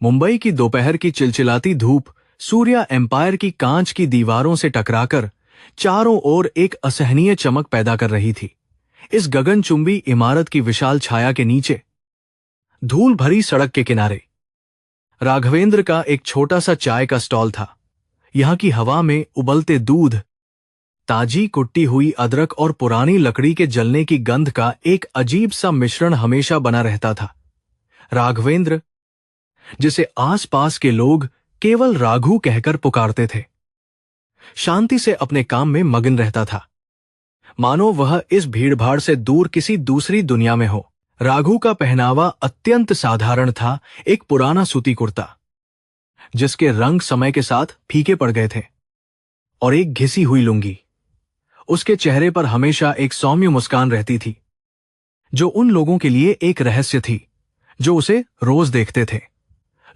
मुंबई की दोपहर की चिलचिलाती धूप सूर्या एम्पायर की कांच की दीवारों से टकराकर चारों ओर एक असहनीय चमक पैदा कर रही थी। इस गगनचुंबी इमारत की विशाल छाया के नीचे धूल भरी सड़क के किनारे राघवेंद्र का एक छोटा सा चाय का स्टॉल था। यहां की हवा में उबलते दूध, ताजी कुट्टी हुई अदरक और पुरानी लकड़ी के जलने की गंध का एक अजीब सा मिश्रण हमेशा बना रहता था। राघवेंद्र, जिसे आसपास के लोग केवल राघु कहकर पुकारते थे, शांति से अपने काम में मगन रहता था, मानो वह इस भीड़भाड़ से दूर किसी दूसरी दुनिया में हो। राघु का पहनावा अत्यंत साधारण था। एक पुराना सूती कुर्ता जिसके रंग समय के साथ फीके पड़ गए थे और एक घिसी हुई लुंगी। उसके चेहरे पर हमेशा एक सौम्य मुस्कान रहती थी, जो उन लोगों के लिए एक रहस्य थी जो उसे रोज देखते थे।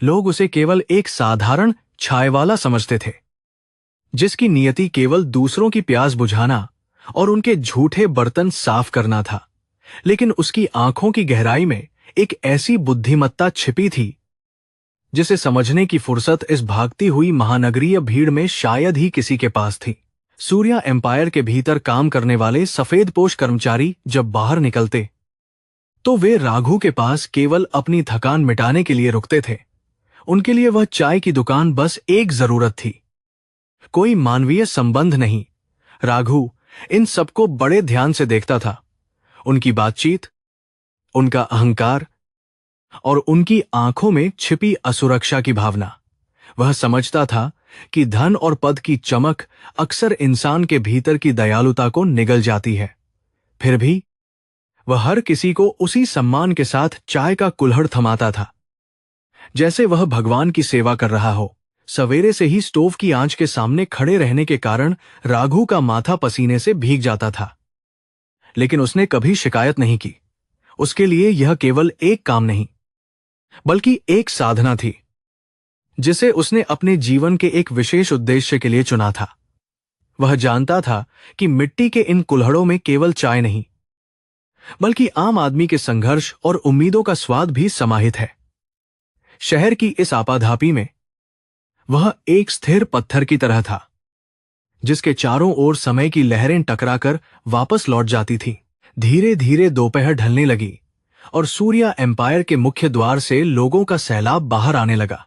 लोग उसे केवल एक साधारण छायवाला समझते थे, जिसकी नियति केवल दूसरों की प्यास बुझाना और उनके झूठे बर्तन साफ करना था। लेकिन उसकी आंखों की गहराई में एक ऐसी बुद्धिमत्ता छिपी थी जिसे समझने की फुर्सत इस भागती हुई महानगरीय भीड़ में शायद ही किसी के पास थी। सूर्या एम्पायर के भीतर काम करने वाले सफेदपोश कर्मचारी जब बाहर निकलते तो वे राघु के पास केवल अपनी थकान मिटाने के लिए रुकते थे। उनके लिए वह चाय की दुकान बस एक जरूरत थी, कोई मानवीय संबंध नहीं। राघु इन सबको बड़े ध्यान से देखता था, उनकी बातचीत, उनका अहंकार और उनकी आंखों में छिपी असुरक्षा की भावना। वह समझता था कि धन और पद की चमक अक्सर इंसान के भीतर की दयालुता को निगल जाती है। फिर भी वह हर किसी को उसी सम्मान के साथ चाय का कुल्हड़ थमाता था, जैसे वह भगवान की सेवा कर रहा हो। सवेरे से ही स्टोव की आंच के सामने खड़े रहने के कारण राघु का माथा पसीने से भीग जाता था, लेकिन उसने कभी शिकायत नहीं की। उसके लिए यह केवल एक काम नहीं, बल्कि एक साधना थी, जिसे उसने अपने जीवन के एक विशेष उद्देश्य के लिए चुना था। वह जानता था कि मिट्टी के इन कुल्हड़ों में केवल चाय नहीं, बल्कि आम आदमी के संघर्ष और उम्मीदों का स्वाद भी समाहित है। शहर की इस आपाधापी में वह एक स्थिर पत्थर की तरह था, जिसके चारों ओर समय की लहरें टकराकर वापस लौट जाती थीं। धीरे धीरे दोपहर ढलने लगी और सूर्या एम्पायर के मुख्य द्वार से लोगों का सैलाब बाहर आने लगा।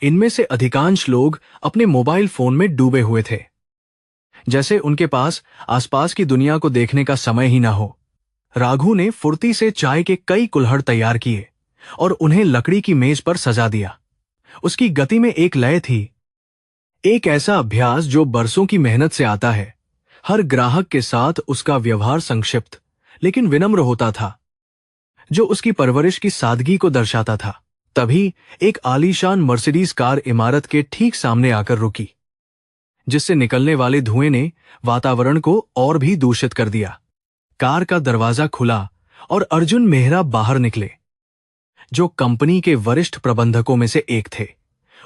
इनमें से अधिकांश लोग अपने मोबाइल फोन में डूबे हुए थे, जैसे उनके पास आसपास की दुनिया को देखने का समय ही ना हो। राघु ने फुर्ती से चाय के कई कुल्हड़ तैयार किए और उन्हें लकड़ी की मेज पर सजा दिया। उसकी गति में एक लय थी, एक ऐसा अभ्यास जो बरसों की मेहनत से आता है। हर ग्राहक के साथ उसका व्यवहार संक्षिप्त लेकिन विनम्र होता था, जो उसकी परवरिश की सादगी को दर्शाता था। तभी एक आलीशान मर्सिडीज कार इमारत के ठीक सामने आकर रुकी, जिससे निकलने वाले धुएं ने वातावरण को और भी दूषित कर दिया। कार का दरवाजा खुला और अर्जुन मेहरा बाहर निकले, जो कंपनी के वरिष्ठ प्रबंधकों में से एक थे।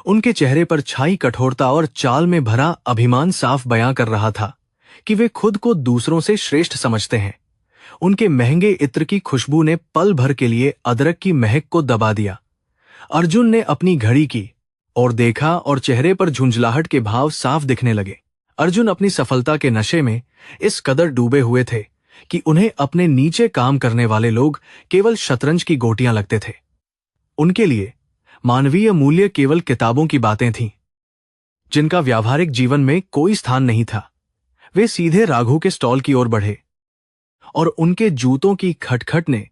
उनके चेहरे पर छाई कठोरता और चाल में भरा अभिमान साफ बयां कर रहा था कि वे खुद को दूसरों से श्रेष्ठ समझते हैं। उनके महंगे इत्र की खुशबू ने पल भर के लिए अदरक की महक को दबा दिया। अर्जुन ने अपनी घड़ी की और देखा और चेहरे पर झुंझलाहट के भाव साफ दिखने लगे। अर्जुन अपनी सफलता के नशे में इस कदर डूबे हुए थे कि उन्हें अपने नीचे काम करने वाले लोग केवल शतरंज की गोटियां लगते थे। उनके लिए मानवीय मूल्य केवल किताबों की बातें थीं, जिनका व्यावहारिक जीवन में कोई स्थान नहीं था। वे सीधे राघु के स्टॉल की ओर बढ़े और उनके जूतों की खटखट ने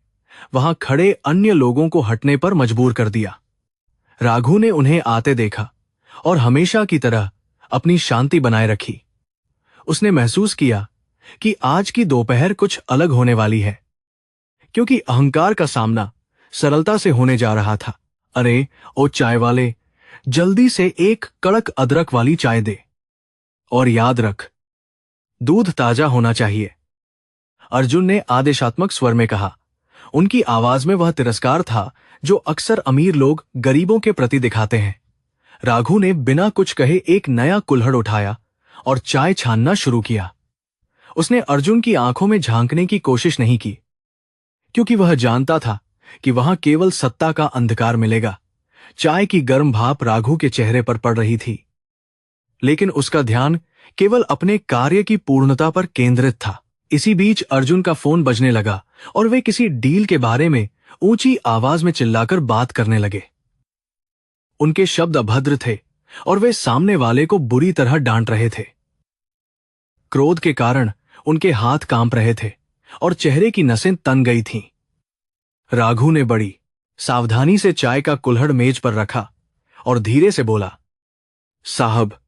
वहां खड़े अन्य लोगों को हटने पर मजबूर कर दिया। राघु ने उन्हें आते देखा और हमेशा की तरह अपनी शांति बनाए रखी। उसने महसूस किया कि आज की दोपहर कुछ अलग होने वाली है, क्योंकि अहंकार का सामना सरलता से होने जा रहा था। अरे ओ चाय वाले, जल्दी से एक कड़क अदरक वाली चाय दे, और याद रख, दूध ताजा होना चाहिए। अर्जुन ने आदेशात्मक स्वर में कहा। उनकी आवाज में वह तिरस्कार था जो अक्सर अमीर लोग गरीबों के प्रति दिखाते हैं। राघु ने बिना कुछ कहे एक नया कुल्हड़ उठाया और चाय छानना शुरू किया। उसने अर्जुन की आंखों में झांकने की कोशिश नहीं की, क्योंकि वह जानता था कि वहां केवल सत्ता का अंधकार मिलेगा। चाय की गर्म भाप राघु के चेहरे पर पड़ रही थी, लेकिन उसका ध्यान केवल अपने कार्य की पूर्णता पर केंद्रित था। इसी बीच अर्जुन का फोन बजने लगा और वे किसी डील के बारे में ऊंची आवाज में चिल्लाकर बात करने लगे। उनके शब्द अभद्र थे और वे सामने वाले को बुरी तरह डांट रहे थे। क्रोध के कारण उनके हाथ कांप रहे थे और चेहरे की नसें तन गई थीं। राघु ने बड़ी सावधानी से चाय का कुल्हड़ मेज पर रखा और धीरे से बोला, साहब,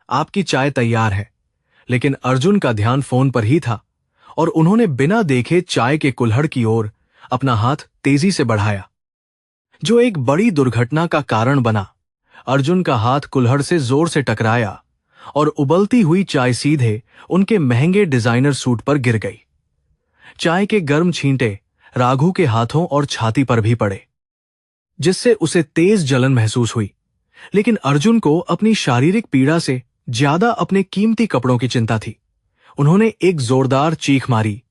आपकी चाय तैयार है। लेकिन अर्जुन का ध्यान फोन पर ही था और उन्होंने बिना देखे चाय के कुल्हड़ की ओर अपना हाथ तेजी से बढ़ाया, जो एक बड़ी दुर्घटना का कारण बना। अर्जुन का हाथ कुल्हड़ से जोर से टकराया और उबलती हुई चाय सीधे उनके महंगे डिजाइनर सूट पर गिर गई। चाय के गर्म छींटे राघु के हाथों और छाती पर भी पड़े, जिससे उसे तेज जलन महसूस हुई। लेकिन अर्जुन को अपनी शारीरिक पीड़ा से ज्यादा अपने कीमती कपड़ों की चिंता थी। उन्होंने एक जोरदार चीख मारी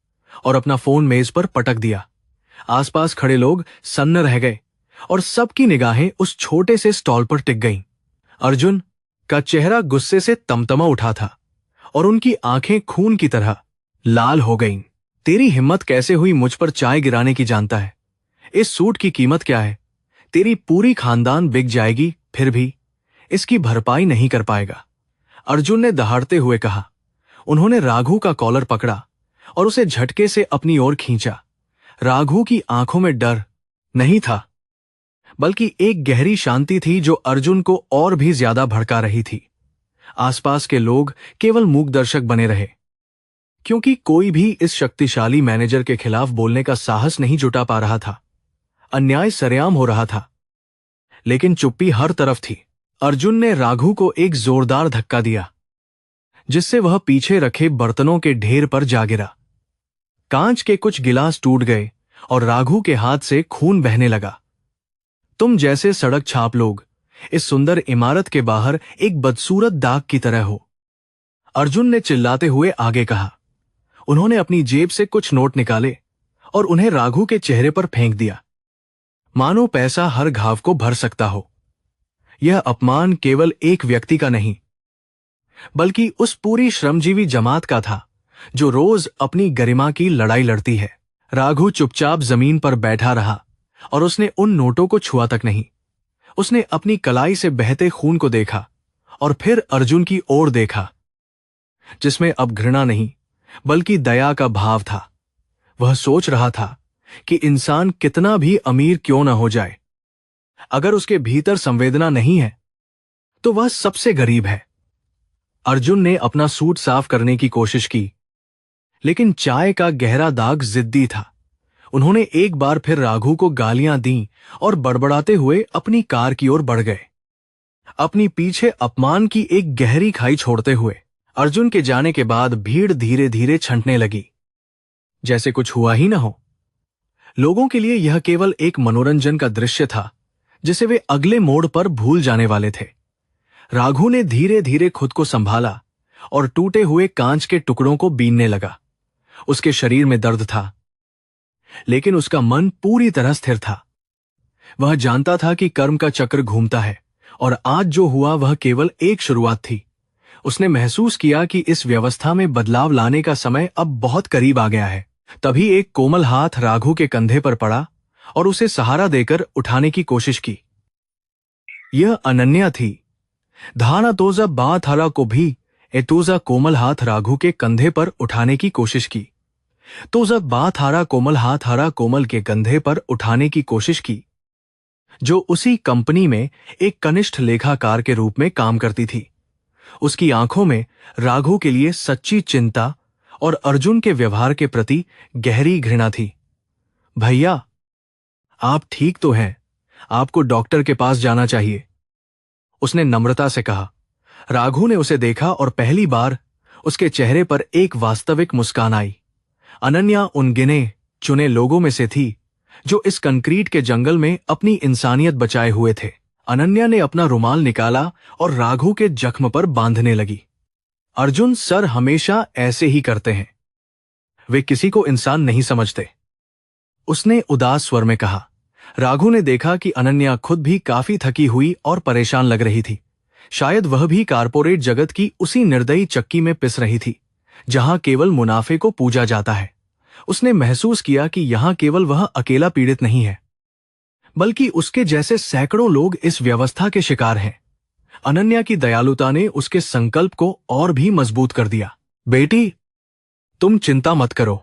और अपना फोन मेज पर पटक दिया। आसपास खड़े लोग सन्न रह गए और सबकी निगाहें उस छोटे से स्टॉल पर टिक गईं। अर्जुन का चेहरा गुस्से से तमतमा उठा था और उनकी आंखें खून की तरह लाल हो गईं। तेरी हिम्मत कैसे हुई मुझ पर चाय गिराने की, जानता है इस सूट की कीमत क्या है? तेरी पूरी खानदान बिक जाएगी, फिर भी इसकी भरपाई नहीं कर पाएगा, अर्जुन ने दहाड़ते हुए कहा। उन्होंने राघु का कॉलर पकड़ा और उसे झटके से अपनी ओर खींचा। राघु की आंखों में डर नहीं था, बल्कि एक गहरी शांति थी जो अर्जुन को और भी ज्यादा भड़का रही थी। आसपास के लोग केवल मूक दर्शक बने रहे, क्योंकि कोई भी इस शक्तिशाली मैनेजर के खिलाफ बोलने का साहस नहीं जुटा पा रहा था। अन्याय सरेआम हो रहा था, लेकिन चुप्पी हर तरफ थी। अर्जुन ने राघु को एक जोरदार धक्का दिया, जिससे वह पीछे रखे बर्तनों के ढेर पर जा गिरा। कांच के कुछ गिलास टूट गए और राघु के हाथ से खून बहने लगा। तुम जैसे सड़क छाप लोग इस सुंदर इमारत के बाहर एक बदसूरत दाग की तरह हो, अर्जुन ने चिल्लाते हुए आगे कहा। उन्होंने अपनी जेब से कुछ नोट निकाले और उन्हें राघु के चेहरे पर फेंक दिया, मानो पैसा हर घाव को भर सकता हो। यह अपमान केवल एक व्यक्ति का नहीं, बल्कि उस पूरी श्रमजीवी जमात का था जो रोज अपनी गरिमा की लड़ाई लड़ती है। राघु चुपचाप जमीन पर बैठा रहा और उसने उन नोटों को छुआ तक नहीं। उसने अपनी कलाई से बहते खून को देखा और फिर अर्जुन की ओर देखा, जिसमें अब घृणा नहीं बल्कि दया का भाव था। वह सोच रहा था कि इंसान कितना भी अमीर क्यों न हो जाए, अगर उसके भीतर संवेदना नहीं है तो वह सबसे गरीब है। अर्जुन ने अपना सूट साफ करने की कोशिश की, लेकिन चाय का गहरा दाग जिद्दी था। उन्होंने एक बार फिर राघु को गालियां दी और बड़बड़ाते हुए अपनी कार की ओर बढ़ गए, अपनी पीछे अपमान की एक गहरी खाई छोड़ते हुए। अर्जुन के जाने के बाद भीड़ धीरे धीरे छंटने लगी, जैसे कुछ हुआ ही न हो। लोगों के लिए यह केवल एक मनोरंजन का दृश्य था, जिसे वे अगले मोड़ पर भूल जाने वाले थे। राघु ने धीरे धीरे खुद को संभाला और टूटे हुए कांच के टुकड़ों को बीनने लगा। उसके शरीर में दर्द था, लेकिन उसका मन पूरी तरह स्थिर था। वह जानता था कि कर्म का चक्र घूमता है और आज जो हुआ वह केवल एक शुरुआत थी। उसने महसूस किया कि इस व्यवस्था में बदलाव लाने का समय अब बहुत करीब आ गया है। तभी एक कोमल हाथ राघु के कंधे पर पड़ा और उसे सहारा देकर उठाने की कोशिश की। यह अनन्या थी। धाना तोजा बात हरा को भी एतोजा कोमल हाथ राघु के कंधे पर उठाने की कोशिश की। तोजा बात हारा कोमल हाथ हरा कोमल के कंधे पर उठाने की कोशिश की, जो उसी कंपनी में एक कनिष्ठ लेखाकार के रूप में काम करती थी। उसकी आंखों में राघु के लिए सच्ची चिंता और अर्जुन के व्यवहार के प्रति गहरी घृणा थी। भैया, आप ठीक तो हैं? आपको डॉक्टर के पास जाना चाहिए, उसने नम्रता से कहा। राघु ने उसे देखा और पहली बार उसके चेहरे पर एक वास्तविक मुस्कान आई। अनन्या उन गिने चुने लोगों में से थी जो इस कंक्रीट के जंगल में अपनी इंसानियत बचाए हुए थे। अनन्या ने अपना रुमाल निकाला और राघु के जख्म पर बांधने लगी। अर्जुन सर हमेशा ऐसे ही करते हैं, वे किसी को इंसान नहीं समझते, उसने उदास स्वर में कहा। राघु ने देखा कि अनन्या खुद भी काफी थकी हुई और परेशान लग रही थी। शायद वह भी कारपोरेट जगत की उसी निर्दयी चक्की में पिस रही थी जहां केवल मुनाफे को पूजा जाता है। उसने महसूस किया कि यहां केवल वह अकेला पीड़ित नहीं है, बल्कि उसके जैसे सैकड़ों लोग इस व्यवस्था के शिकार हैं। अनन्या की दयालुता ने उसके संकल्प को और भी मजबूत कर दिया। बेटी, तुम चिंता मत करो।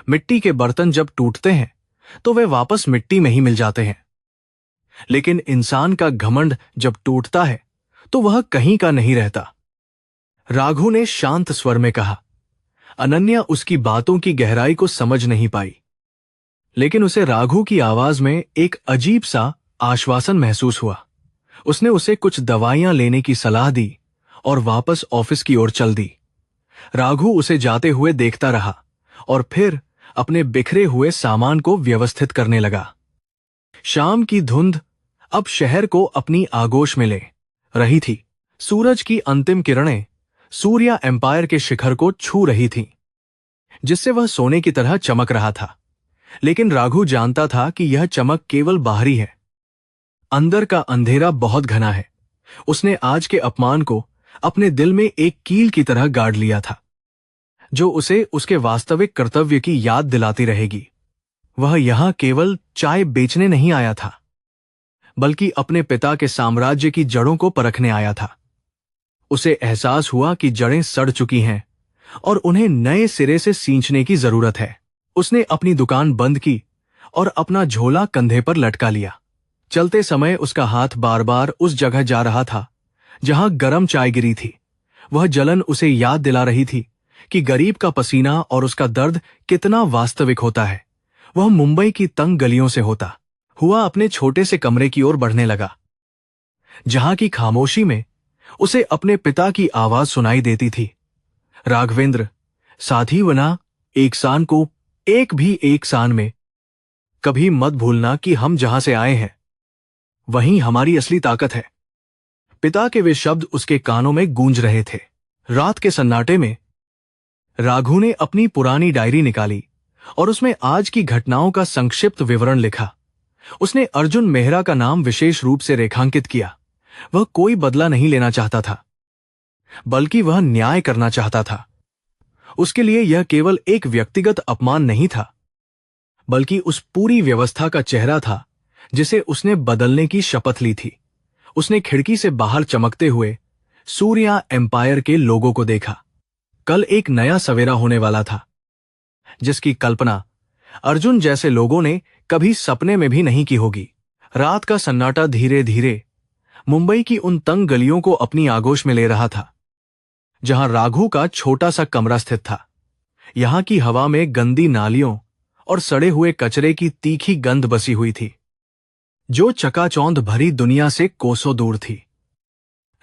मिट्टी के बर्तन जब टूटते हैं तो वे वापस मिट्टी में ही मिल जाते हैं, लेकिन इंसान का घमंड जब टूटता है तो वह कहीं का नहीं रहता। राघु ने शांत स्वर में कहा। अनन्या उसकी बातों की गहराई को समझ नहीं पाई, लेकिन उसे राघु की आवाज में एक अजीब सा आश्वासन महसूस हुआ। उसने उसे कुछ दवाइयां लेने की सलाह दी और वापस ऑफिस की ओर चल दी। राघु उसे जाते हुए देखता रहा और फिर अपने बिखरे हुए सामान को व्यवस्थित करने लगा। शाम की धुंध अब शहर को अपनी आगोश में ले रही थी। सूरज की अंतिम किरणें सूर्या एम्पायर के शिखर को छू रही थीं, जिससे वह सोने की तरह चमक रहा था। लेकिन राघु जानता था कि यह चमक केवल बाहरी है, अंदर का अंधेरा बहुत घना है। उसने आज के अपमान को अपने दिल में एक कील की तरह गाड़ लिया था, जो उसे उसके वास्तविक कर्तव्य की याद दिलाती रहेगी। वह यहां केवल चाय बेचने नहीं आया था, बल्कि अपने पिता के साम्राज्य की जड़ों को परखने आया था। उसे एहसास हुआ कि जड़ें सड़ चुकी हैं और उन्हें नए सिरे से सींचने की जरूरत है। उसने अपनी दुकान बंद की और अपना झोला कंधे पर लटका लिया। चलते समय उसका हाथ बार बार उस जगह जा रहा था जहां गरम चाय गिरी थी। वह जलन उसे याद दिला रही थी कि गरीब का पसीना और उसका दर्द कितना वास्तविक होता है। वह मुंबई की तंग गलियों से होता हुआ अपने छोटे से कमरे की ओर बढ़ने लगा, जहां की खामोशी में उसे अपने पिता की आवाज सुनाई देती थी। राघवेंद्र, साथी बना एक सान को एक भी एक सान में। कभी मत भूलना कि हम जहां से आए हैं वहीं हमारी असली ताकत है। पिता के वे शब्द उसके कानों में गूंज रहे थे। रात के सन्नाटे में राघु ने अपनी पुरानी डायरी निकाली और उसमें आज की घटनाओं का संक्षिप्त विवरण लिखा। उसने अर्जुन मेहरा का नाम विशेष रूप से रेखांकित किया। वह कोई बदला नहीं लेना चाहता था, बल्कि वह न्याय करना चाहता था। उसके लिए यह केवल एक व्यक्तिगत अपमान नहीं था, बल्कि उस पूरी व्यवस्था का चेहरा था जिसे उसने बदलने की शपथ ली थी। उसने खिड़की से बाहर चमकते हुए सूर्या एम्पायर के लोगों को देखा। कल एक नया सवेरा होने वाला था, जिसकी कल्पना अर्जुन जैसे लोगों ने कभी सपने में भी नहीं की होगी। रात का सन्नाटा धीरे धीरे मुंबई की उन तंग गलियों को अपनी आगोश में ले रहा था, जहां राघु का छोटा सा कमरा स्थित था। यहां की हवा में गंदी नालियों और सड़े हुए कचरे की तीखी गंध बसी हुई थी, जो चकाचौंध भरी दुनिया से कोसों दूर थी।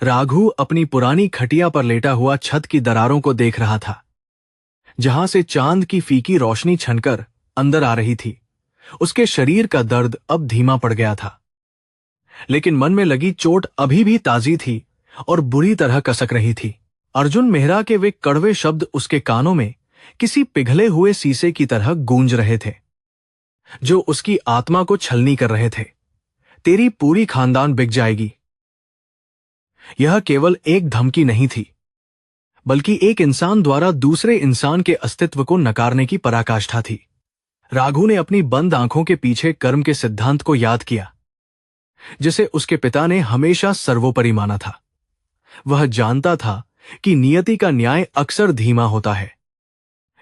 राघु अपनी पुरानी खटिया पर लेटा हुआ छत की दरारों को देख रहा था, जहां से चांद की फीकी रोशनी छनकर अंदर आ रही थी। उसके शरीर का दर्द अब धीमा पड़ गया था, लेकिन मन में लगी चोट अभी भी ताजी थी और बुरी तरह कसक रही थी। अर्जुन मेहरा के वे कड़वे शब्द उसके कानों में किसी पिघले हुए शीशे की तरह गूंज रहे थे, जो उसकी आत्मा को छलनी कर रहे थे। तेरी पूरी खानदान बिक जाएगी। यह केवल एक धमकी नहीं थी, बल्कि एक इंसान द्वारा दूसरे इंसान के अस्तित्व को नकारने की पराकाष्ठा थी। राघु ने अपनी बंद आंखों के पीछे कर्म के सिद्धांत को याद किया, जिसे उसके पिता ने हमेशा सर्वोपरि माना था। वह जानता था कि नियति का न्याय अक्सर धीमा होता है,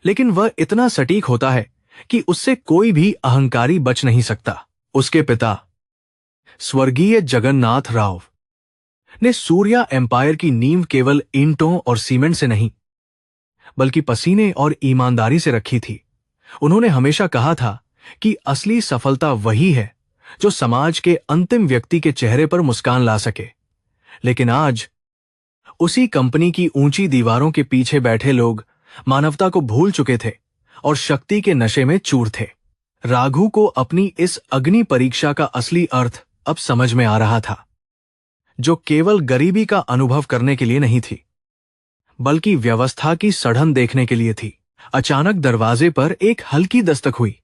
लेकिन वह इतना सटीक होता है कि उससे कोई भी अहंकारी बच नहीं सकता। उसके पिता स्वर्गीय जगन्नाथ राव ने सूर्या एम्पायर की नींव केवल ईंटों और सीमेंट से नहीं, बल्कि पसीने और ईमानदारी से रखी थी। उन्होंने हमेशा कहा था कि असली सफलता वही है जो समाज के अंतिम व्यक्ति के चेहरे पर मुस्कान ला सके। लेकिन आज उसी कंपनी की ऊंची दीवारों के पीछे बैठे लोग मानवता को भूल चुके थे और शक्ति के नशे में चूर थे। राघु को अपनी इस अग्नि परीक्षा का असली अर्थ अब समझ में आ रहा था, जो केवल गरीबी का अनुभव करने के लिए नहीं थी, बल्कि व्यवस्था की सड़न देखने के लिए थी। अचानक दरवाजे पर एक हल्की दस्तक हुई।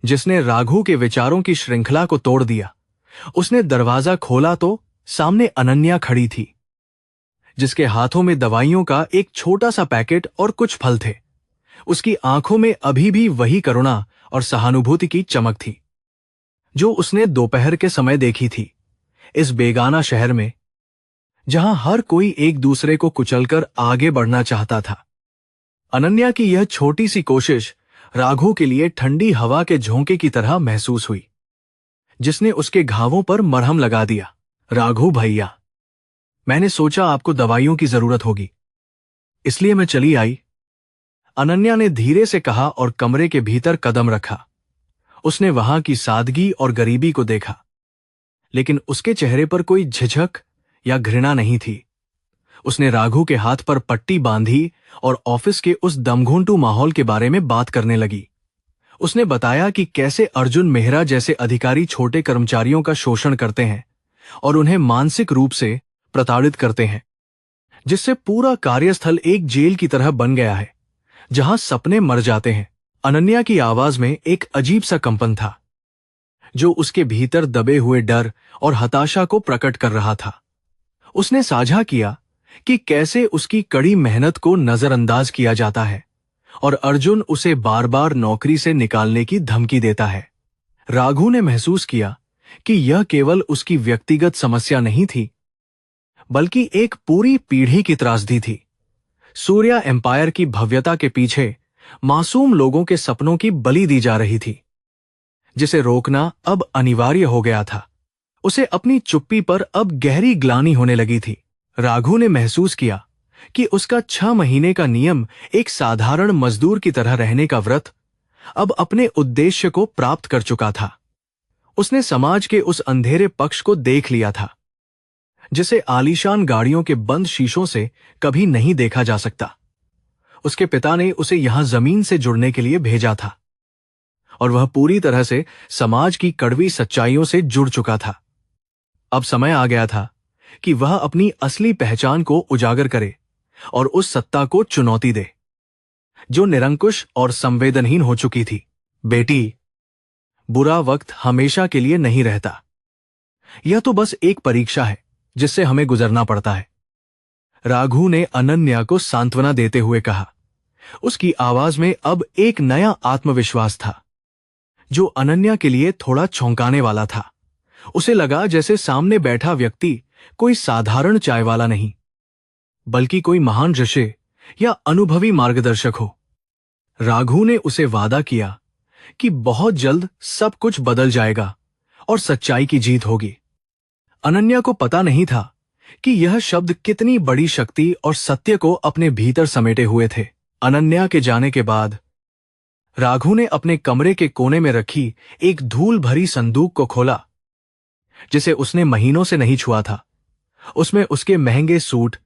जिसने राघु के विचारों की श्रृंखला को तोड़ दिया। उसने दरवाजा खोला तो सामने अनन्या खड़ी थी, जिसके हाथों में दवाइयों का एक छोटा सा पैकेट और कुछ फल थे। उसकी आंखों में अभी भी वही करुणा और सहानुभूति की चमक थी जो उसने दोपहर के समय देखी थी, इस बेगाना शहर में जहां हर कोई एक दूसरे को कुचलकर आगे बढ़ना चाहता था। अनन्या की यह छोटी सी कोशिश राघु के लिए ठंडी हवा के झोंके की तरह महसूस हुई, जिसने उसके घावों पर मरहम लगा दिया। राघु भैया, मैंने सोचा आपको दवाइयों की जरूरत होगी, इसलिए मैं चली आई, अनन्या ने धीरे से कहा और कमरे के भीतर कदम रखा। उसने वहां की सादगी और गरीबी को देखा, लेकिन उसके चेहरे पर कोई झिझक या घृणा नहीं थी। उसने राघु के हाथ पर पट्टी बांधी और ऑफिस के उस दमघोंटू माहौल के बारे में बात करने लगी। उसने बताया कि कैसे अर्जुन मेहरा जैसे अधिकारी छोटे कर्मचारियों का शोषण करते हैं और उन्हें मानसिक रूप से प्रताड़ित करते हैं, जिससे पूरा कार्यस्थल एक जेल की तरह बन गया है जहां सपने मर जाते हैं। अनन्या की आवाज में एक अजीब सा कंपन था जो उसके भीतर दबे हुए डर और हताशा को प्रकट कर रहा था। उसने साझा किया कि कैसे उसकी कड़ी मेहनत को नजरअंदाज किया जाता है और अर्जुन उसे बार बार नौकरी से निकालने की धमकी देता है। राघु ने महसूस किया कि यह केवल उसकी व्यक्तिगत समस्या नहीं थी, बल्कि एक पूरी पीढ़ी की त्रासदी थी। सूर्या एम्पायर की भव्यता के पीछे मासूम लोगों के सपनों की बलि दी जा रही थी, जिसे रोकना अब अनिवार्य हो गया था। उसे अपनी चुप्पी पर अब गहरी ग्लानि होने लगी थी। राघु ने महसूस किया कि उसका 6 महीने का नियम एक साधारण मजदूर की तरह रहने का व्रत अब अपने उद्देश्य को प्राप्त कर चुका था। उसने समाज के उस अंधेरे पक्ष को देख लिया था जिसे आलीशान गाड़ियों के बंद शीशों से कभी नहीं देखा जा सकता। उसके पिता ने उसे यहां जमीन से जुड़ने के लिए भेजा था और वह पूरी तरह से समाज की कड़वी सच्चाइयों से जुड़ चुका था। अब समय आ गया था कि वह अपनी असली पहचान को उजागर करे और उस सत्ता को चुनौती दे जो निरंकुश और संवेदनहीन हो चुकी थी। बेटी, बुरा वक्त हमेशा के लिए नहीं रहता। यह तो बस एक परीक्षा है जिससे हमें गुजरना पड़ता है, राघु ने अनन्या को सांत्वना देते हुए कहा। उसकी आवाज में अब एक नया आत्मविश्वास था जो अनन्या के लिए थोड़ा चौंकाने वाला था। उसे लगा जैसे सामने बैठा व्यक्ति कोई साधारण चाय वाला नहीं, बल्कि कोई महान ऋषि या अनुभवी मार्गदर्शक हो। राघु ने उसे वादा किया कि बहुत जल्द सब कुछ बदल जाएगा और सच्चाई की जीत होगी। अनन्या को पता नहीं था कि यह शब्द कितनी बड़ी शक्ति और सत्य को अपने भीतर समेटे हुए थे। अनन्या के जाने के बाद राघु ने अपने कमरे के कोने में रखी एक धूल भरी संदूक को खोला जिसे उसने महीनों से नहीं छुआ था। उसमें उसके महंगे सूट,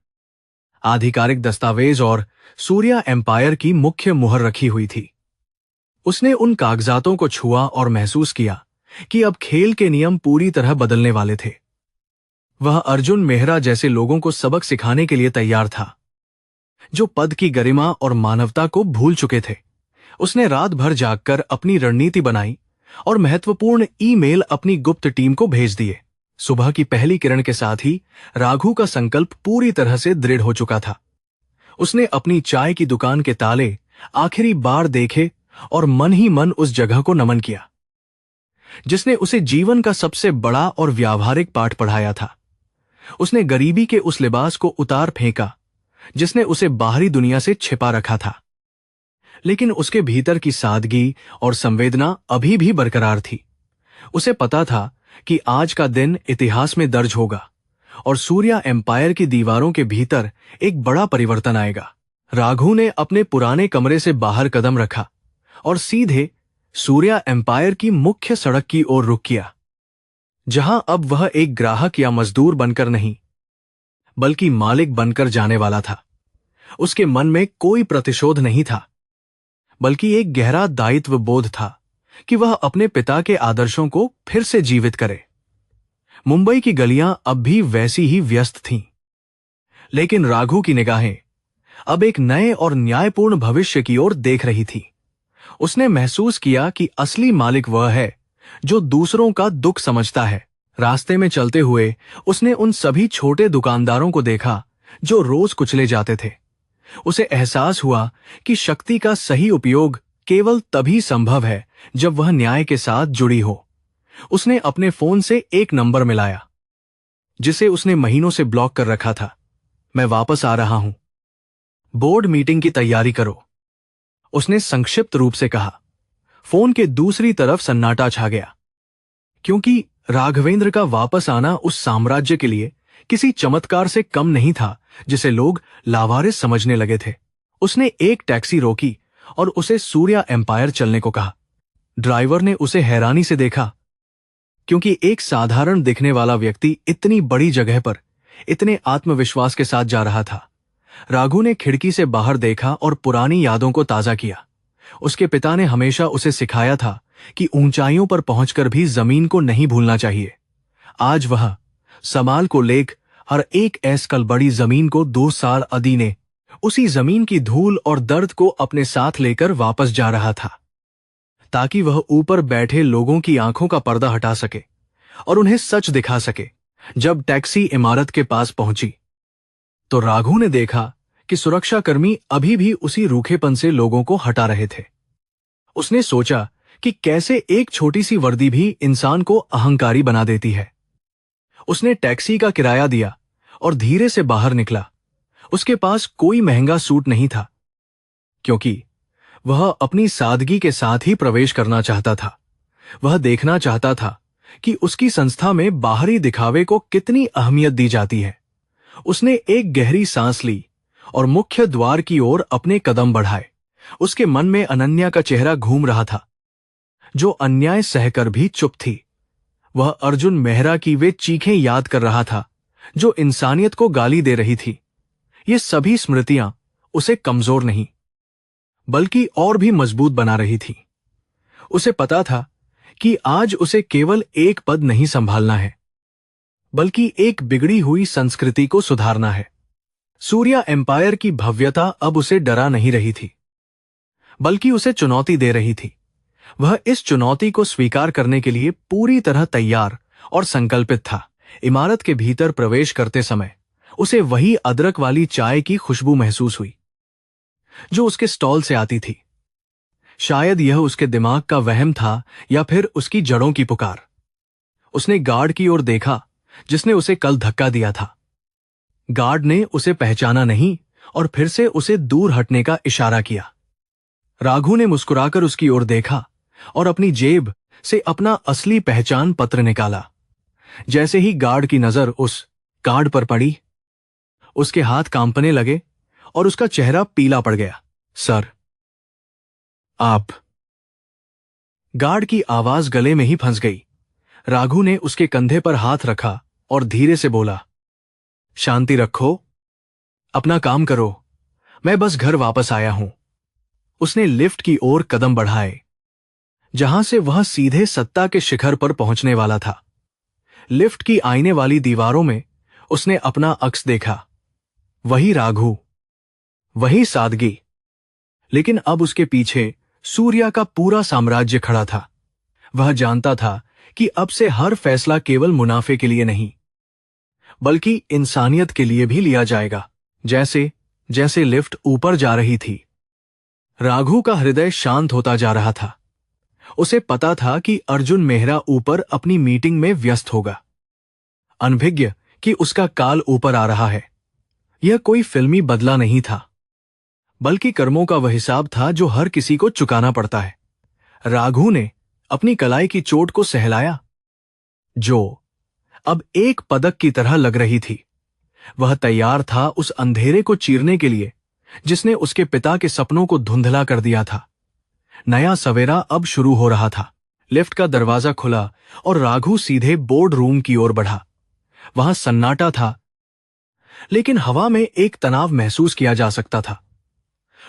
आधिकारिक दस्तावेज और सूर्या एम्पायर की मुख्य मुहर रखी हुई थी। उसने उन कागजातों को छुआ और महसूस किया कि अब खेल के नियम पूरी तरह बदलने वाले थे। वह अर्जुन मेहरा जैसे लोगों को सबक सिखाने के लिए तैयार था जो पद की गरिमा और मानवता को भूल चुके थे। उसने रात भर जागकर अपनी रणनीति बनाई और महत्वपूर्ण ईमेल अपनी गुप्त टीम को भेज दिए। सुबह की पहली किरण के साथ ही राघु का संकल्प पूरी तरह से दृढ़ हो चुका था। उसने अपनी चाय की दुकान के ताले आखिरी बार देखे और मन ही मन उस जगह को नमन किया जिसने उसे जीवन का सबसे बड़ा और व्यावहारिक पाठ पढ़ाया था। उसने गरीबी के उस लिबास को उतार फेंका जिसने उसे बाहरी दुनिया से छिपा रखा था, लेकिन उसके भीतर की सादगी और संवेदना अभी भी बरकरार थी। उसे पता था कि आज का दिन इतिहास में दर्ज होगा और सूर्या एम्पायर की दीवारों के भीतर एक बड़ा परिवर्तन आएगा। राघु ने अपने पुराने कमरे से बाहर कदम रखा और सीधे सूर्या एम्पायर की मुख्य सड़क की ओर रुख किया, जहां अब वह एक ग्राहक या मजदूर बनकर नहीं, बल्कि मालिक बनकर जाने वाला था। उसके मन में कोई प्रतिशोध नहीं था, बल्कि एक गहरा दायित्व बोध था कि वह अपने पिता के आदर्शों को फिर से जीवित करे। मुंबई की गलियां अब भी वैसी ही व्यस्त थीं, लेकिन राघु की निगाहें अब एक नए और न्यायपूर्ण भविष्य की ओर देख रही थी। उसने महसूस किया कि असली मालिक वह है जो दूसरों का दुख समझता है। रास्ते में चलते हुए उसने उन सभी छोटे दुकानदारों को देखा जो रोज कुचले जाते थे। उसे एहसास हुआ कि शक्ति का सही उपयोग केवल तभी संभव है जब वह न्याय के साथ जुड़ी हो। उसने अपने फोन से एक नंबर मिलाया जिसे उसने महीनों से ब्लॉक कर रखा था। मैं वापस आ रहा हूं, बोर्ड मीटिंग की तैयारी करो, उसने संक्षिप्त रूप से कहा। फोन के दूसरी तरफ सन्नाटा छा गया, क्योंकि राघवेंद्र का वापस आना उस साम्राज्य के लिए किसी चमत्कार से कम नहीं था जिसे लोग लावारिस समझने लगे थे। उसने एक टैक्सी रोकी और उसे सूर्या एम्पायर चलने को कहा। ड्राइवर ने उसे हैरानी से देखा, क्योंकि एक साधारण दिखने वाला व्यक्ति इतनी बड़ी जगह पर इतने आत्मविश्वास के साथ जा रहा था। राघु ने खिड़की से बाहर देखा और पुरानी यादों को ताजा किया। उसके पिता ने हमेशा उसे सिखाया था कि ऊंचाइयों पर पहुंचकर भी जमीन को नहीं भूलना चाहिए। आज वह समाल को लेक हर एक ऐसकल बड़ी जमीन को 2 साल अदीने उसी जमीन की धूल और दर्द को अपने साथ लेकर वापस जा रहा था, ताकि वह ऊपर बैठे लोगों की आंखों का पर्दा हटा सके और उन्हें सच दिखा सके। जब टैक्सी इमारत के पास पहुंची तो राघु ने देखा कि सुरक्षाकर्मी अभी भी उसी रूखेपन से लोगों को हटा रहे थे। उसने सोचा कि कैसे एक छोटी सी वर्दी भी इंसान को अहंकारी बना देती है। उसने टैक्सी का किराया दिया और धीरे से बाहर निकला। उसके पास कोई महंगा सूट नहीं था, क्योंकि वह अपनी सादगी के साथ ही प्रवेश करना चाहता था। वह देखना चाहता था कि उसकी संस्था में बाहरी दिखावे को कितनी अहमियत दी जाती है। उसने एक गहरी सांस ली और मुख्य द्वार की ओर अपने कदम बढ़ाए। उसके मन में अनन्या का चेहरा घूम रहा था, जो अन्याय सहकर भी चुप थी। वह अर्जुन मेहरा की वे चीखें याद कर रहा था जो इंसानियत को गाली दे रही थी। ये सभी स्मृतियां उसे कमजोर नहीं बल्कि और भी मजबूत बना रही थी। उसे पता था कि आज उसे केवल एक पद नहीं संभालना है, बल्कि एक बिगड़ी हुई संस्कृति को सुधारना है। सूर्या एम्पायर की भव्यता अब उसे डरा नहीं रही थी, बल्कि उसे चुनौती दे रही थी। वह इस चुनौती को स्वीकार करने के लिए पूरी तरह तैयार और संकल्पित था। इमारत के भीतर प्रवेश करते समय उसे वही अदरक वाली चाय की खुशबू महसूस हुई जो उसके स्टॉल से आती थी। शायद यह उसके दिमाग का वहम था या फिर उसकी जड़ों की पुकार। उसने गार्ड की ओर देखा जिसने उसे कल धक्का दिया था। गार्ड ने उसे पहचाना नहीं और फिर से उसे दूर हटने का इशारा किया। राघु ने मुस्कुराकर उसकी ओर देखा और अपनी जेब से अपना असली पहचान पत्र निकाला। जैसे ही गार्ड की नजर उस कार्ड पर पड़ी, उसके हाथ कांपने लगे और उसका चेहरा पीला पड़ गया। सर, आप। गार्ड की आवाज गले में ही फंस गई। राघु ने उसके कंधे पर हाथ रखा और धीरे से बोला, शांति रखो, अपना काम करो, मैं बस घर वापस आया हूं। उसने लिफ्ट की ओर कदम बढ़ाए, जहां से वह सीधे सत्ता के शिखर पर पहुंचने वाला था। लिफ्ट की आईने वाली दीवारों में उसने अपना अक्स देखा। वही राघु, वही सादगी, लेकिन अब उसके पीछे सूर्या का पूरा साम्राज्य खड़ा था। वह जानता था कि अब से हर फैसला केवल मुनाफे के लिए नहीं, बल्कि इंसानियत के लिए भी लिया जाएगा। जैसे जैसे लिफ्ट ऊपर जा रही थी, राघु का हृदय शांत होता जा रहा था। उसे पता था कि अर्जुन मेहरा ऊपर अपनी मीटिंग में व्यस्त होगा, अनभिज्ञ कि उसका काल ऊपर आ रहा है। यह कोई फिल्मी बदला नहीं था, बल्कि कर्मों का वह हिसाब था जो हर किसी को चुकाना पड़ता है। राघु ने अपनी कलाई की चोट को सहलाया, जो अब एक पदक की तरह लग रही थी। वह तैयार था उस अंधेरे को चीरने के लिए जिसने उसके पिता के सपनों को धुंधला कर दिया था। नया सवेरा अब शुरू हो रहा था। लिफ्ट का दरवाजा खुला और राघु सीधे बोर्ड रूम की ओर बढ़ा। वहां सन्नाटा था, लेकिन हवा में एक तनाव महसूस किया जा सकता था।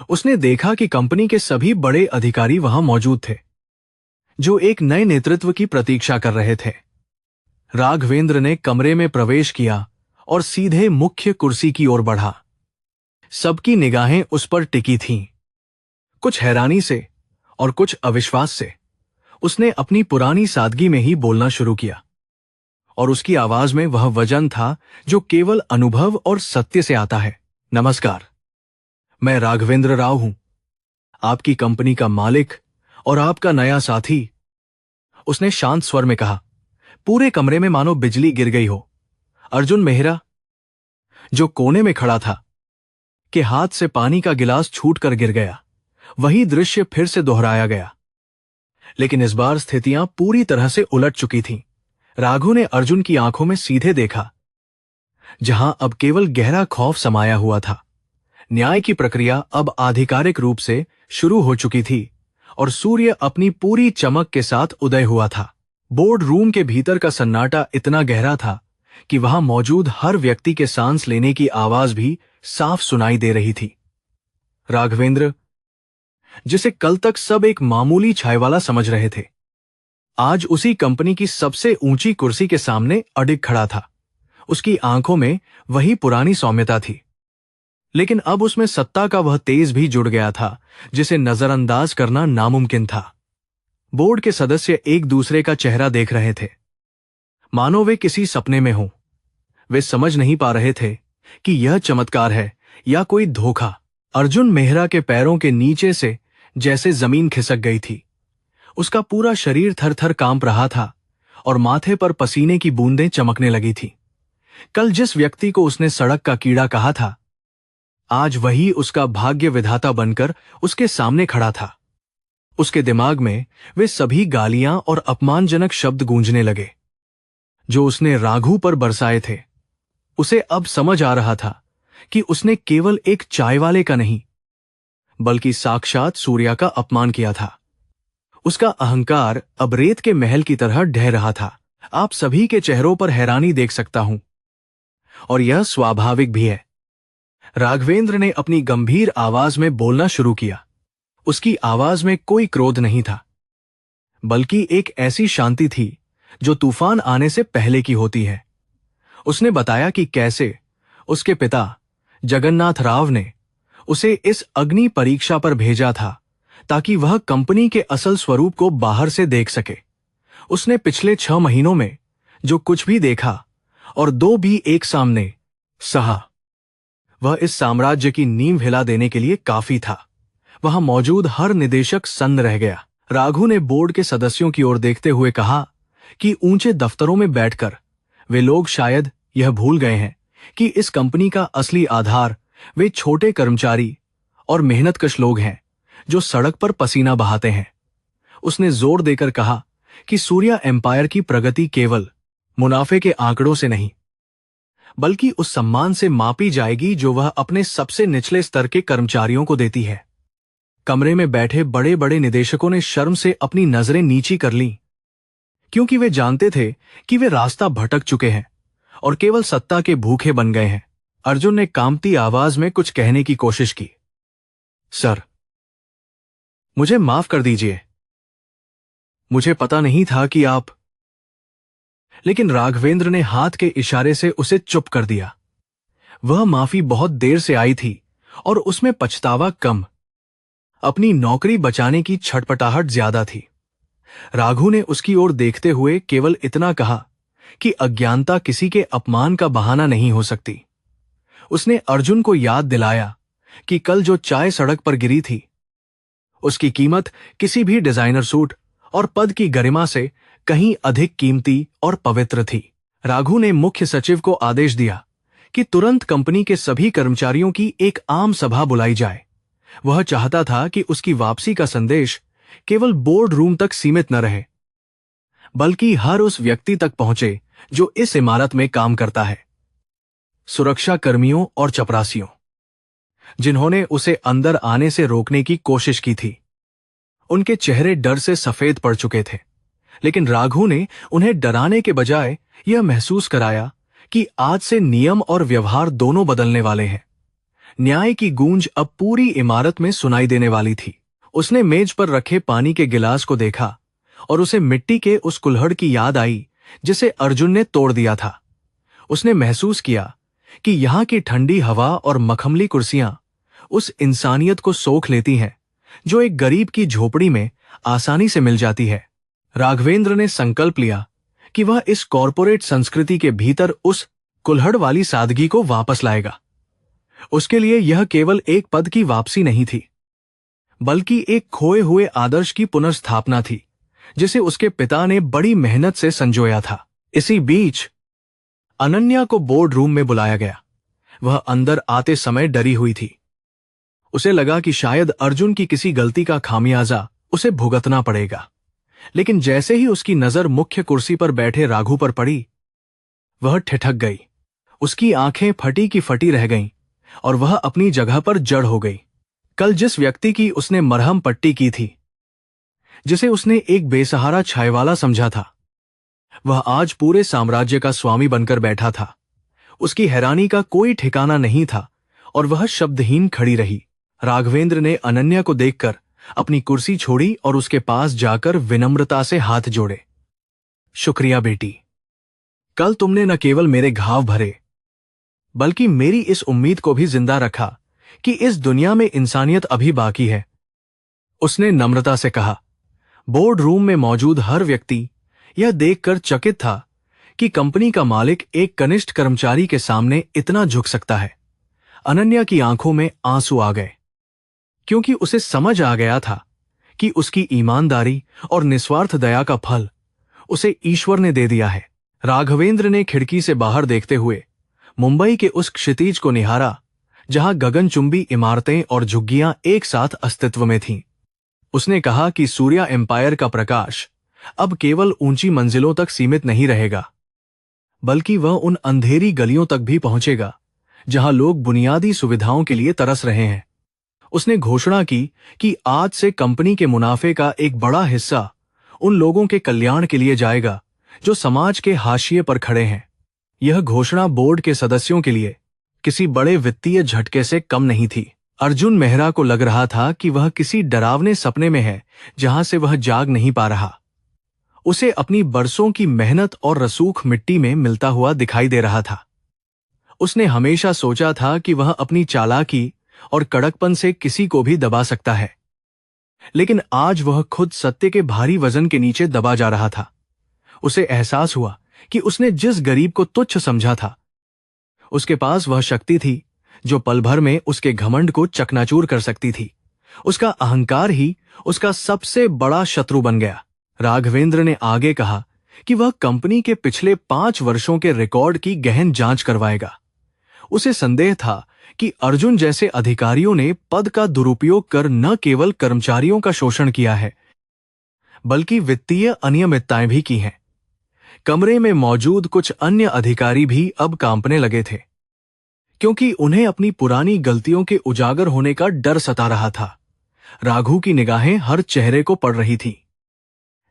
उसने देखा कि कंपनी के सभी बड़े अधिकारी वहां मौजूद थे, जो एक नए नेतृत्व की प्रतीक्षा कर रहे थे। राघवेंद्र ने कमरे में प्रवेश किया और सीधे मुख्य कुर्सी की ओर बढ़ा। सबकी निगाहें उस पर टिकी थीं, कुछ हैरानी से और कुछ अविश्वास से उसने अपनी पुरानी सादगी में ही बोलना शुरू किया, और उसकी आवाज में वह वजन था जो केवल अनुभव और सत्य से आता है। नमस्कार, मैं राघवेंद्र राव हूं, आपकी कंपनी का मालिक और आपका नया साथी, उसने शांत स्वर में कहा। पूरे कमरे में मानो बिजली गिर गई हो। अर्जुन मेहरा, जो कोने में खड़ा था, के हाथ से पानी का गिलास छूटकर गिर गया। वही दृश्य फिर से दोहराया गया, लेकिन इस बार स्थितियां पूरी तरह से उलट चुकी थीं। राघु ने अर्जुन की आंखों में सीधे देखा, जहां अब केवल गहरा खौफ समाया हुआ था। न्याय की प्रक्रिया अब आधिकारिक रूप से शुरू हो चुकी थी और सूर्य अपनी पूरी चमक के साथ उदय हुआ था। बोर्ड रूम के भीतर का सन्नाटा इतना गहरा था कि वहां मौजूद हर व्यक्ति के सांस लेने की आवाज भी साफ सुनाई दे रही थी। राघवेंद्र, जिसे कल तक सब एक मामूली छायवाला समझ रहे थे, आज उसी कंपनी की सबसे ऊंची कुर्सी के सामने अडिग खड़ा था। उसकी आंखों में वही पुरानी सौम्यता थी, लेकिन अब उसमें सत्ता का वह तेज भी जुड़ गया था जिसे नजरअंदाज करना नामुमकिन था। बोर्ड के सदस्य एक दूसरे का चेहरा देख रहे थे, मानो वे किसी सपने में हों। वे समझ नहीं पा रहे थे कि यह चमत्कार है या कोई धोखा। अर्जुन मेहरा के पैरों के नीचे से जैसे जमीन खिसक गई थी। उसका पूरा शरीर थर-थर कांप रहा था और माथे पर पसीने की बूंदें चमकने लगी थी। कल जिस व्यक्ति को उसने सड़क का कीड़ा कहा था, आज वही उसका भाग्य विधाता बनकर उसके सामने खड़ा था। उसके दिमाग में वे सभी गालियां और अपमानजनक शब्द गूंजने लगे जो उसने राघु पर बरसाए थे। उसे अब समझ आ रहा था कि उसने केवल एक चाय वाले का नहीं, बल्कि साक्षात सूर्या का अपमान किया था। उसका अहंकार अब रेत के महल की तरह ढह रहा था। आप सभी के चेहरों पर हैरानी देख सकता हूं, और यह स्वाभाविक भी है। राघवेंद्र ने अपनी गंभीर आवाज में बोलना शुरू किया। उसकी आवाज में कोई क्रोध नहीं था, बल्कि एक ऐसी शांति थी जो तूफान आने से पहले की होती है। उसने बताया कि कैसे उसके पिता जगन्नाथ राव ने उसे इस अग्नि परीक्षा पर भेजा था ताकि वह कंपनी के असल स्वरूप को बाहर से देख सके। उसने पिछले 6 महीनों में जो कुछ भी देखा और दो भी एक सामने सहा, वह इस साम्राज्य की नींव हिला देने के लिए काफी था। वहां मौजूद हर निदेशक सन्न रह गया। राघु ने बोर्ड के सदस्यों की ओर देखते हुए कहा कि ऊंचे दफ्तरों में बैठकर वे लोग शायद यह भूल गए हैं कि इस कंपनी का असली आधार वे छोटे कर्मचारी और मेहनतकश लोग हैं जो सड़क पर पसीना बहाते हैं। उसने जोर देकर कहा कि सूर्या एम्पायर की प्रगति केवल मुनाफे के आंकड़ों से नहीं, बल्कि उस सम्मान से मापी जाएगी जो वह अपने सबसे निचले स्तर के कर्मचारियों को देती है। कमरे में बैठे बड़े बड़े निदेशकों ने शर्म से अपनी नजरें नीची कर लीं, क्योंकि वे जानते थे कि वे रास्ता भटक चुके हैं और केवल सत्ता के भूखे बन गए हैं। अर्जुन ने कांपती आवाज में कुछ कहने की कोशिश की। सर, मुझे माफ कर दीजिए, मुझे पता नहीं था कि आप। लेकिन राघवेंद्र ने हाथ के इशारे से उसे चुप कर दिया। वह माफी बहुत देर से आई थी और उसमें पछतावा कम, अपनी नौकरी बचाने की छटपटाहट ज्यादा थी। राघु ने उसकी ओर देखते हुए केवल इतना कहा कि अज्ञानता किसी के अपमान का बहाना नहीं हो सकती। उसने अर्जुन को याद दिलाया कि कल जो चाय सड़क पर गिरी थी, उसकी कीमत किसी भी डिजाइनर सूट और पद की गरिमा से कहीं अधिक कीमती और पवित्र थी। राघु ने मुख्य सचिव को आदेश दिया कि तुरंत कंपनी के सभी कर्मचारियों की एक आम सभा बुलाई जाए। वह चाहता था कि उसकी वापसी का संदेश केवल बोर्ड रूम तक सीमित न रहे, बल्कि हर उस व्यक्ति तक पहुंचे जो इस इमारत में काम करता है। सुरक्षा कर्मियों और चपरासियों, जिन्होंने उसे अंदर आने से रोकने की कोशिश की थी, उनके चेहरे डर से सफेद पड़ चुके थे। लेकिन राघु ने उन्हें डराने के बजाय यह महसूस कराया कि आज से नियम और व्यवहार दोनों बदलने वाले हैं। न्याय की गूंज अब पूरी इमारत में सुनाई देने वाली थी। उसने मेज पर रखे पानी के गिलास को देखा और उसे मिट्टी के उस कुल्हड़ की याद आई जिसे अर्जुन ने तोड़ दिया था। उसने महसूस किया कि यहाँ की ठंडी हवा और मखमली कुर्सियां उस इंसानियत को सोख लेती हैं जो एक गरीब की झोपड़ी में आसानी से मिल जाती है। राघवेंद्र ने संकल्प लिया कि वह इस कॉरपोरेट संस्कृति के भीतर उस कुल्हड़ वाली सादगी को वापस लाएगा। उसके लिए यह केवल एक पद की वापसी नहीं थी, बल्कि एक खोए हुए आदर्श की पुनर्स्थापना थी, जिसे उसके पिता ने बड़ी मेहनत से संजोया था। इसी बीच अनन्या को बोर्ड रूम में बुलाया गया। वह अंदर आते समय डरी हुई थी। उसे लगा कि शायद अर्जुन की किसी गलती का खामियाजा उसे भुगतना पड़ेगा। लेकिन जैसे ही उसकी नजर मुख्य कुर्सी पर बैठे राघु पर पड़ी, वह ठिठक गई। उसकी आंखें फटी की फटी रह गईं और वह अपनी जगह पर जड़ हो गई। कल जिस व्यक्ति की उसने मरहम पट्टी की थी, जिसे उसने एक बेसहारा छायवाला समझा था, वह आज पूरे साम्राज्य का स्वामी बनकर बैठा था। उसकी हैरानी का कोई ठिकाना नहीं था और वह शब्दहीन खड़ी रही। राघवेंद्र ने अनन्या को देखकर अपनी कुर्सी छोड़ी और उसके पास जाकर विनम्रता से हाथ जोड़े। शुक्रिया बेटी, कल तुमने न केवल मेरे घाव भरे, बल्कि मेरी इस उम्मीद को भी जिंदा रखा कि इस दुनिया में इंसानियत अभी बाकी है, उसने नम्रता से कहा। बोर्ड रूम में मौजूद हर व्यक्ति यह देखकर चकित था कि कंपनी का मालिक एक कनिष्ठ कर्मचारी के सामने इतना झुक सकता है। अनन्या की आंखों में आंसू आ गए, क्योंकि उसे समझ आ गया था कि उसकी ईमानदारी और निस्वार्थ दया का फल उसे ईश्वर ने दे दिया है। राघवेंद्र ने खिड़की से बाहर देखते हुए मुंबई के उस क्षितिज को निहारा जहां गगनचुंबी इमारतें और झुग्गियां एक साथ अस्तित्व में थीं। उसने कहा कि सूर्या एम्पायर का प्रकाश अब केवल ऊंची मंजिलों तक सीमित नहीं रहेगा, बल्कि वह उन अंधेरी गलियों तक भी पहुंचेगा जहां लोग बुनियादी सुविधाओं के लिए तरस रहे हैं। उसने घोषणा की कि आज से कंपनी के मुनाफे का एक बड़ा हिस्सा उन लोगों के कल्याण के लिए जाएगा जो समाज के हाशिए पर खड़े हैं। यह घोषणा बोर्ड के सदस्यों के लिए किसी बड़े वित्तीय झटके से कम नहीं थी। अर्जुन मेहरा को लग रहा था कि वह किसी डरावने सपने में है जहां से वह जाग नहीं पा रहा। उसे अपनी बरसों की मेहनत और रसूख मिट्टी में मिलता हुआ दिखाई दे रहा था। उसने हमेशा सोचा था कि वह अपनी चालाकी और कड़कपन से किसी को भी दबा सकता है, लेकिन आज वह खुद सत्य के भारी वजन के नीचे दबा जा रहा था। उसे एहसास हुआ कि उसने जिस गरीब को तुच्छ समझा था, उसके पास वह शक्ति थी जो पल भर में उसके घमंड को चकनाचूर कर सकती थी। उसका अहंकार ही उसका सबसे बड़ा शत्रु बन गया। राघवेंद्र ने आगे कहा कि वह कंपनी के पिछले 5 वर्षों के रिकॉर्ड की गहन जांच करवाएगा। उसे संदेह था कि अर्जुन जैसे अधिकारियों ने पद का दुरुपयोग कर न केवल कर्मचारियों का शोषण किया है, बल्कि वित्तीय अनियमितताएं भी की हैं। कमरे में मौजूद कुछ अन्य अधिकारी भी अब कांपने लगे थे, क्योंकि उन्हें अपनी पुरानी गलतियों के उजागर होने का डर सता रहा था। राघु की निगाहें हर चेहरे को पड़ रही थी,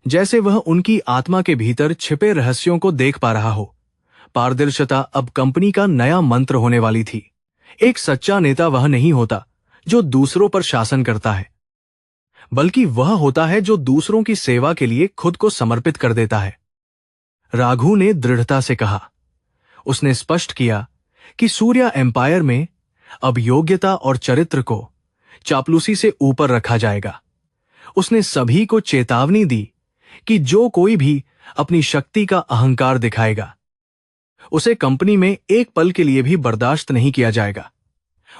जैसे वह उनकी आत्मा के भीतर छिपे रहस्यों को देख पा रहा हो। पारदर्शिता अब कंपनी का नया मंत्र होने वाली थी। एक सच्चा नेता वह नहीं होता जो दूसरों पर शासन करता है, बल्कि वह होता है जो दूसरों की सेवा के लिए खुद को समर्पित कर देता है। राघु ने दृढ़ता से कहा। उसने स्पष्ट किया कि सूर्या एम्पायर में अब योग्यता और चरित्र को चापलूसी से ऊपर रखा जाएगा। उसने सभी को चेतावनी दी कि जो कोई भी अपनी शक्ति का अहंकार दिखाएगा, उसे कंपनी में एक पल के लिए भी बर्दाश्त नहीं किया जाएगा।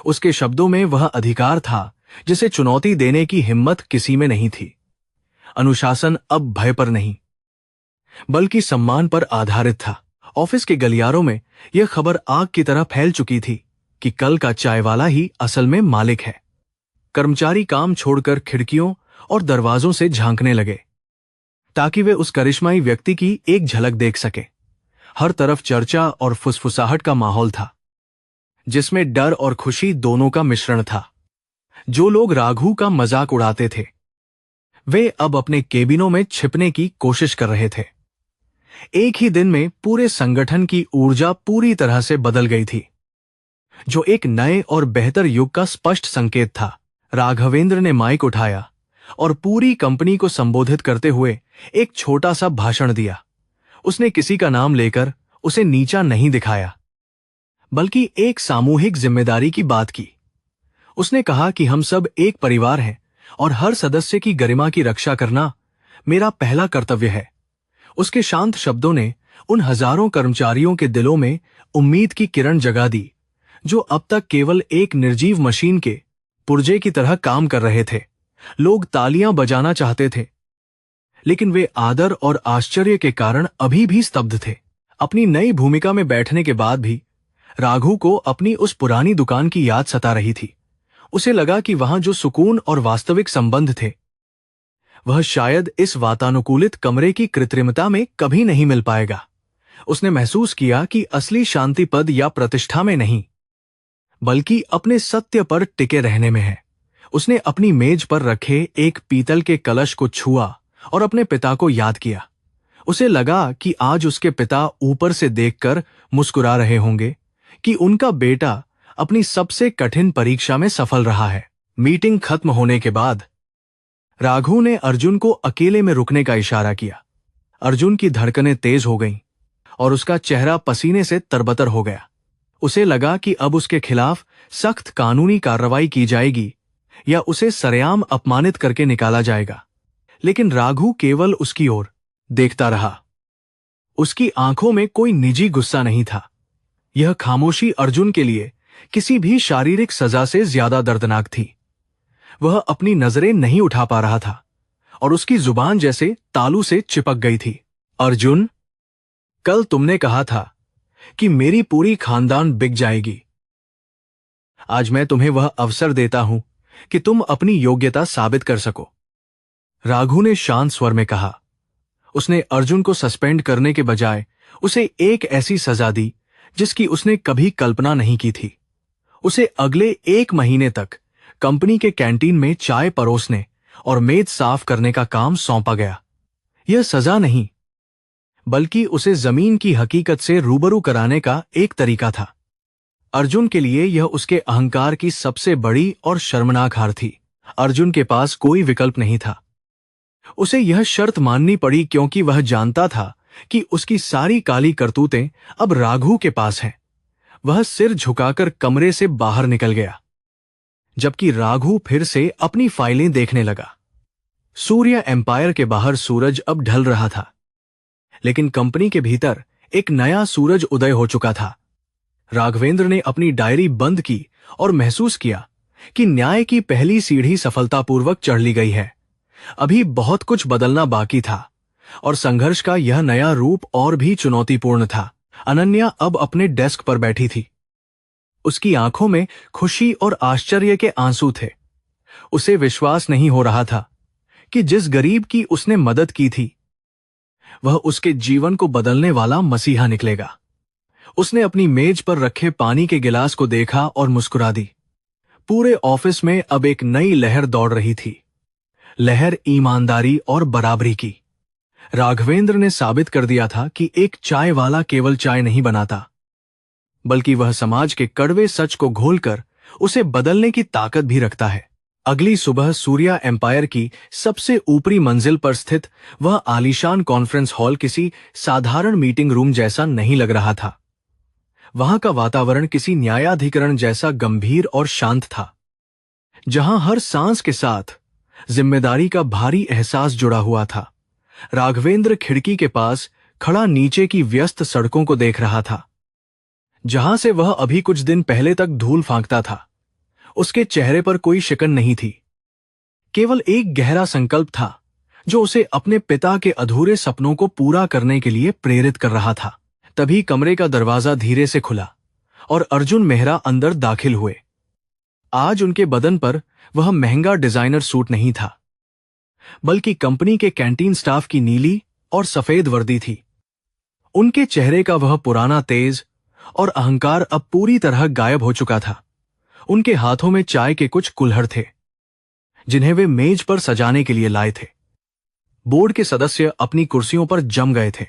उसके शब्दों में वह अधिकार था जिसे चुनौती देने की हिम्मत किसी में नहीं थी। अनुशासन अब भय पर नहीं, बल्कि सम्मान पर आधारित था। ऑफिस के गलियारों में यह खबर आग की तरह फैल चुकी थी कि कल का चाय वाला ही असल में मालिक है। कर्मचारी काम छोड़कर खिड़कियों और दरवाजों से झांकने लगे ताकि वे उस करिश्माई व्यक्ति की एक झलक देख सके। हर तरफ चर्चा और फुसफुसाहट का माहौल था, जिसमें डर और खुशी दोनों का मिश्रण था। जो लोग राघु का मजाक उड़ाते थे, वे अब अपने केबिनों में छिपने की कोशिश कर रहे थे। एक ही दिन में पूरे संगठन की ऊर्जा पूरी तरह से बदल गई थी, जो एक नए और बेहतर युग का स्पष्ट संकेत था। राघवेंद्र ने माइक उठाया और पूरी कंपनी को संबोधित करते हुए एक छोटा सा भाषण दिया। उसने किसी का नाम लेकर उसे नीचा नहीं दिखाया, बल्कि एक सामूहिक जिम्मेदारी की बात की। उसने कहा कि हम सब एक परिवार हैं और हर सदस्य की गरिमा की रक्षा करना मेरा पहला कर्तव्य है। उसके शांत शब्दों ने उन हजारों कर्मचारियों के दिलों में उम्मीद की किरण जगा दी, जो अब तक केवल एक निर्जीव मशीन के पुर्जे की तरह काम कर रहे थे। लोग तालियां बजाना चाहते थे, लेकिन वे आदर और आश्चर्य के कारण अभी भी स्तब्ध थे। अपनी नई भूमिका में बैठने के बाद भी राघु को अपनी उस पुरानी दुकान की याद सता रही थी। उसे लगा कि वहां जो सुकून और वास्तविक संबंध थे, वह शायद इस वातानुकूलित कमरे की कृत्रिमता में कभी नहीं मिल पाएगा। उसने महसूस किया कि असली शांति पद या प्रतिष्ठा में नहीं, बल्कि अपने सत्य पर टिके रहने में है। उसने अपनी मेज पर रखे एक पीतल के कलश को छुआ और अपने पिता को याद किया। उसे लगा कि आज उसके पिता ऊपर से देखकर मुस्कुरा रहे होंगे कि उनका बेटा अपनी सबसे कठिन परीक्षा में सफल रहा है। मीटिंग खत्म होने के बाद राघु ने अर्जुन को अकेले में रुकने का इशारा किया। अर्जुन की धड़कनें तेज हो गईं और उसका चेहरा पसीने से तरबतर हो गया। उसे लगा कि अब उसके खिलाफ सख्त कानूनी कार्रवाई की जाएगी या उसे सरेआम अपमानित करके निकाला जाएगा। लेकिन राघु केवल उसकी ओर देखता रहा। उसकी आंखों में कोई निजी गुस्सा नहीं था। यह खामोशी अर्जुन के लिए किसी भी शारीरिक सजा से ज्यादा दर्दनाक थी। वह अपनी नजरें नहीं उठा पा रहा था और उसकी जुबान जैसे तालू से चिपक गई थी। अर्जुन, कल तुमने कहा था कि मेरी पूरी खानदान बिक जाएगी। आज मैं तुम्हें वह अवसर देता हूं कि तुम अपनी योग्यता साबित कर सको। राघु ने शांत स्वर में कहा। उसने अर्जुन को सस्पेंड करने के बजाय उसे एक ऐसी सजा दी जिसकी उसने कभी कल्पना नहीं की थी। उसे अगले 1 महीने तक कंपनी के कैंटीन में चाय परोसने और मेज साफ करने का काम सौंपा गया। यह सजा नहीं, बल्कि उसे जमीन की हकीकत से रूबरू कराने का एक तरीका था। अर्जुन के लिए यह उसके अहंकार की सबसे बड़ी और शर्मनाक हार थी। अर्जुन के पास कोई विकल्प नहीं था। उसे यह शर्त माननी पड़ी क्योंकि वह जानता था कि उसकी सारी काली करतूतें अब राघु के पास हैं। वह सिर झुकाकर कमरे से बाहर निकल गया, जबकि राघु फिर से अपनी फाइलें देखने लगा। सूर्य एम्पायर के बाहर सूरज अब ढल रहा था, लेकिन कंपनी के भीतर एक नया सूरज उदय हो चुका था। राघवेंद्र ने अपनी डायरी बंद की और महसूस किया कि न्याय की पहली सीढ़ी सफलतापूर्वक चढ़ ली गई है। अभी बहुत कुछ बदलना बाकी था और संघर्ष का यह नया रूप और भी चुनौतीपूर्ण था। अनन्या अब अपने डेस्क पर बैठी थी। उसकी आंखों में खुशी और आश्चर्य के आंसू थे। उसे विश्वास नहीं हो रहा था कि जिस गरीब की उसने मदद की थी, वह उसके जीवन को बदलने वाला मसीहा निकलेगा। उसने अपनी मेज पर रखे पानी के गिलास को देखा और मुस्कुरा दी। पूरे ऑफिस में अब एक नई लहर दौड़ रही थी, लहर ईमानदारी और बराबरी की। राघवेंद्र ने साबित कर दिया था कि एक चाय वाला केवल चाय नहीं बनाता, बल्कि वह समाज के कड़वे सच को घोलकर उसे बदलने की ताकत भी रखता है। अगली सुबह सूर्या एम्पायर की सबसे ऊपरी मंजिल पर स्थित वह आलीशान कॉन्फ्रेंस हॉल किसी साधारण मीटिंग रूम जैसा नहीं लग रहा था। वहां का वातावरण किसी न्यायाधिकरण जैसा गंभीर और शांत था, जहां हर सांस के साथ जिम्मेदारी का भारी एहसास जुड़ा हुआ था। राघवेंद्र खिड़की के पास खड़ा नीचे की व्यस्त सड़कों को देख रहा था, जहां से वह अभी कुछ दिन पहले तक धूल फांकता था। उसके चेहरे पर कोई शिकन नहीं थी, केवल एक गहरा संकल्प था जो उसे अपने पिता के अधूरे सपनों को पूरा करने के लिए प्रेरित कर रहा था। तभी कमरे का दरवाजा धीरे से खुला और अर्जुन मेहरा अंदर दाखिल हुए। आज उनके बदन पर वह महंगा डिजाइनर सूट नहीं था, बल्कि कंपनी के कैंटीन स्टाफ की नीली और सफेद वर्दी थी। उनके चेहरे का वह पुराना तेज और अहंकार अब पूरी तरह गायब हो चुका था। उनके हाथों में चाय के कुछ कुल्हड़ थे, जिन्हें वे मेज पर सजाने के लिए लाए थे। बोर्ड के सदस्य अपनी कुर्सियों पर जम गए थे,